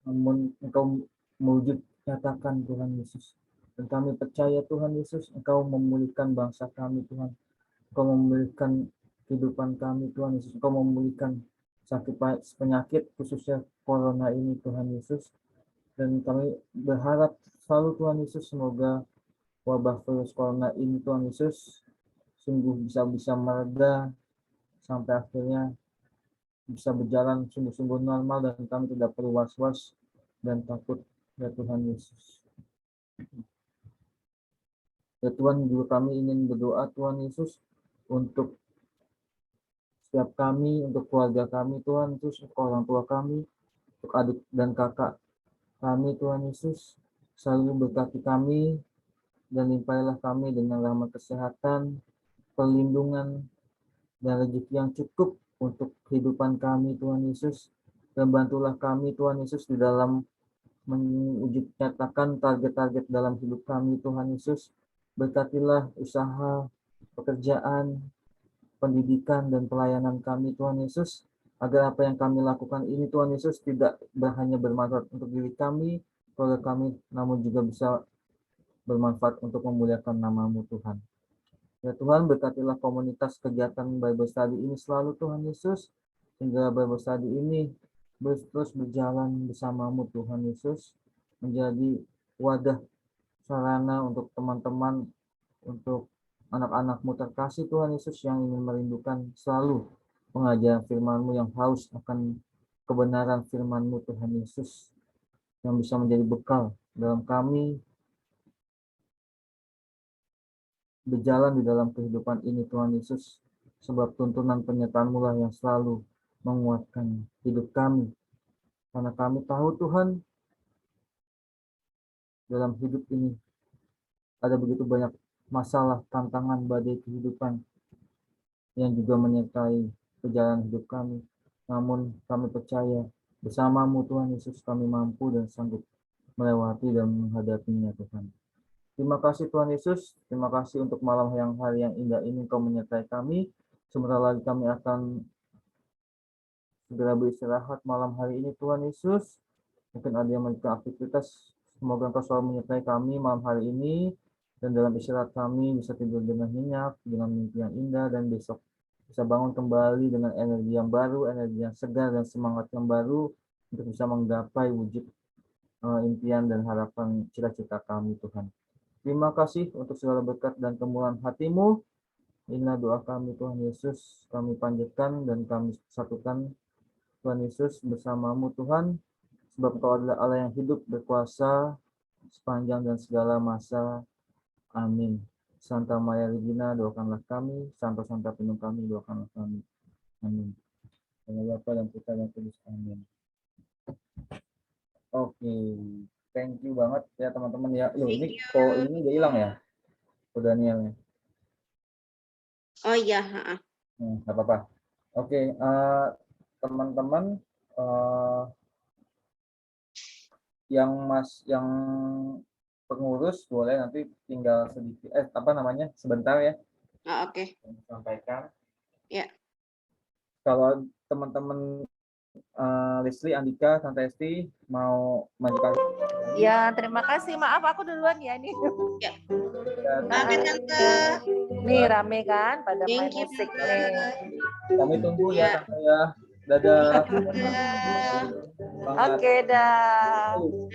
namun Engkau mewujud nyatakan, Tuhan Yesus. Dan kami percaya, Tuhan Yesus, Engkau memulihkan bangsa kami, Tuhan. Engkau memulihkan kehidupan kami, Tuhan Yesus. Engkau memulihkan sakit penyakit, khususnya corona ini, Tuhan Yesus. Dan kami berharap selalu, Tuhan Yesus, semoga wabah virus corona ini, Tuhan Yesus, sungguh bisa mereda sampai akhirnya bisa berjalan sungguh-sungguh normal, dan kami tidak perlu was-was dan takut, ya Tuhan Yesus. Ya Tuhan, juga kami ingin berdoa, Tuhan Yesus, untuk setiap kami, untuk keluarga kami, Tuhan Yesus, untuk orang tua kami, untuk adik dan kakak kami, Tuhan Yesus, selalu berkati kami, dan limpahkanlah kami dengan rahmat kesehatan, perlindungan, dan rezeki yang cukup untuk kehidupan kami, Tuhan Yesus. Dan bantulah kami, Tuhan Yesus, di dalam mewujud nyatakan target-target dalam hidup kami, Tuhan Yesus. Berkatilah usaha pekerjaan, pendidikan, dan pelayanan kami, Tuhan Yesus, agar apa yang kami lakukan ini, Tuhan Yesus, tidak hanya bermanfaat untuk diri kami, keluarga kami, namun juga bisa bermanfaat untuk memuliakan nama-Mu, Tuhan. Ya Tuhan, berkatilah komunitas kegiatan Bible Study ini selalu, Tuhan Yesus, sehingga Bible Study ini terus berjalan bersama-Mu, Tuhan Yesus, menjadi wadah sarana untuk teman-teman, untuk anak-anak-Mu terkasih, Tuhan Yesus, yang ingin merindukan selalu pengajaran firman-Mu, yang haus akan kebenaran firman-Mu, Tuhan Yesus, yang bisa menjadi bekal dalam kami berjalan di dalam kehidupan ini, Tuhan Yesus, sebab tuntunan penyertaan-Mu lah yang selalu menguatkan hidup kami, karena kami tahu, Tuhan, dalam hidup ini ada begitu banyak masalah, tantangan, badai kehidupan yang juga menyertai perjalanan hidup kami. Namun kami percaya bersama-Mu, Tuhan Yesus, kami mampu dan sanggup melewati dan menghadapinya, Tuhan. Terima kasih, Tuhan Yesus. Terima kasih untuk malam hari yang indah ini Engkau menyertai kami. Sebentar lagi kami akan segera beristirahat malam hari ini, Tuhan Yesus. Mungkin ada yang melakukan aktivitas. Semoga Engkau selalu menyertai kami malam hari ini. Dan dalam istirahat kami bisa tidur dengan nyenyak, dengan mimpi yang indah, dan besok bisa bangun kembali dengan energi yang baru, energi yang segar, dan semangat yang baru untuk bisa menggapai wujud impian dan harapan cita-cita kami, Tuhan. Terima kasih untuk segala berkat dan kemurahan hati-Mu. Inilah doa kami, Tuhan Yesus. Kami panjatkan dan kami satukan, Tuhan Yesus, bersama-Mu, Tuhan. Sebab Engkau adalah Allah yang hidup, berkuasa sepanjang dan segala masa. Amin. Santa Maria Regina, doakanlah kami. Santa penuh kami, doakanlah kami. Amin. Dengan Bapa dan Putra dan Kudus. Amin. Oke. Thank you banget ya teman-teman ya. Loh, ini kok ini udah hilang ya? Udah Daniel ya? Oh iya, Nggak apa-apa. Oke, teman-teman yang pengurus boleh nanti tinggal sedikit sebentar ya Oke. sampaikan. Ya. Kalau teman-teman Leslie, Andika, Tante Esti mau majukan. Ya, terima kasih. Maaf aku duluan ya ini. Ya. Oke, Tante. Nih rame kan pada main Thank you, musik Tante. nih. kami tunggu ya Ya. Tante ya. Dadah. Tante. Semangat. Oke, dah.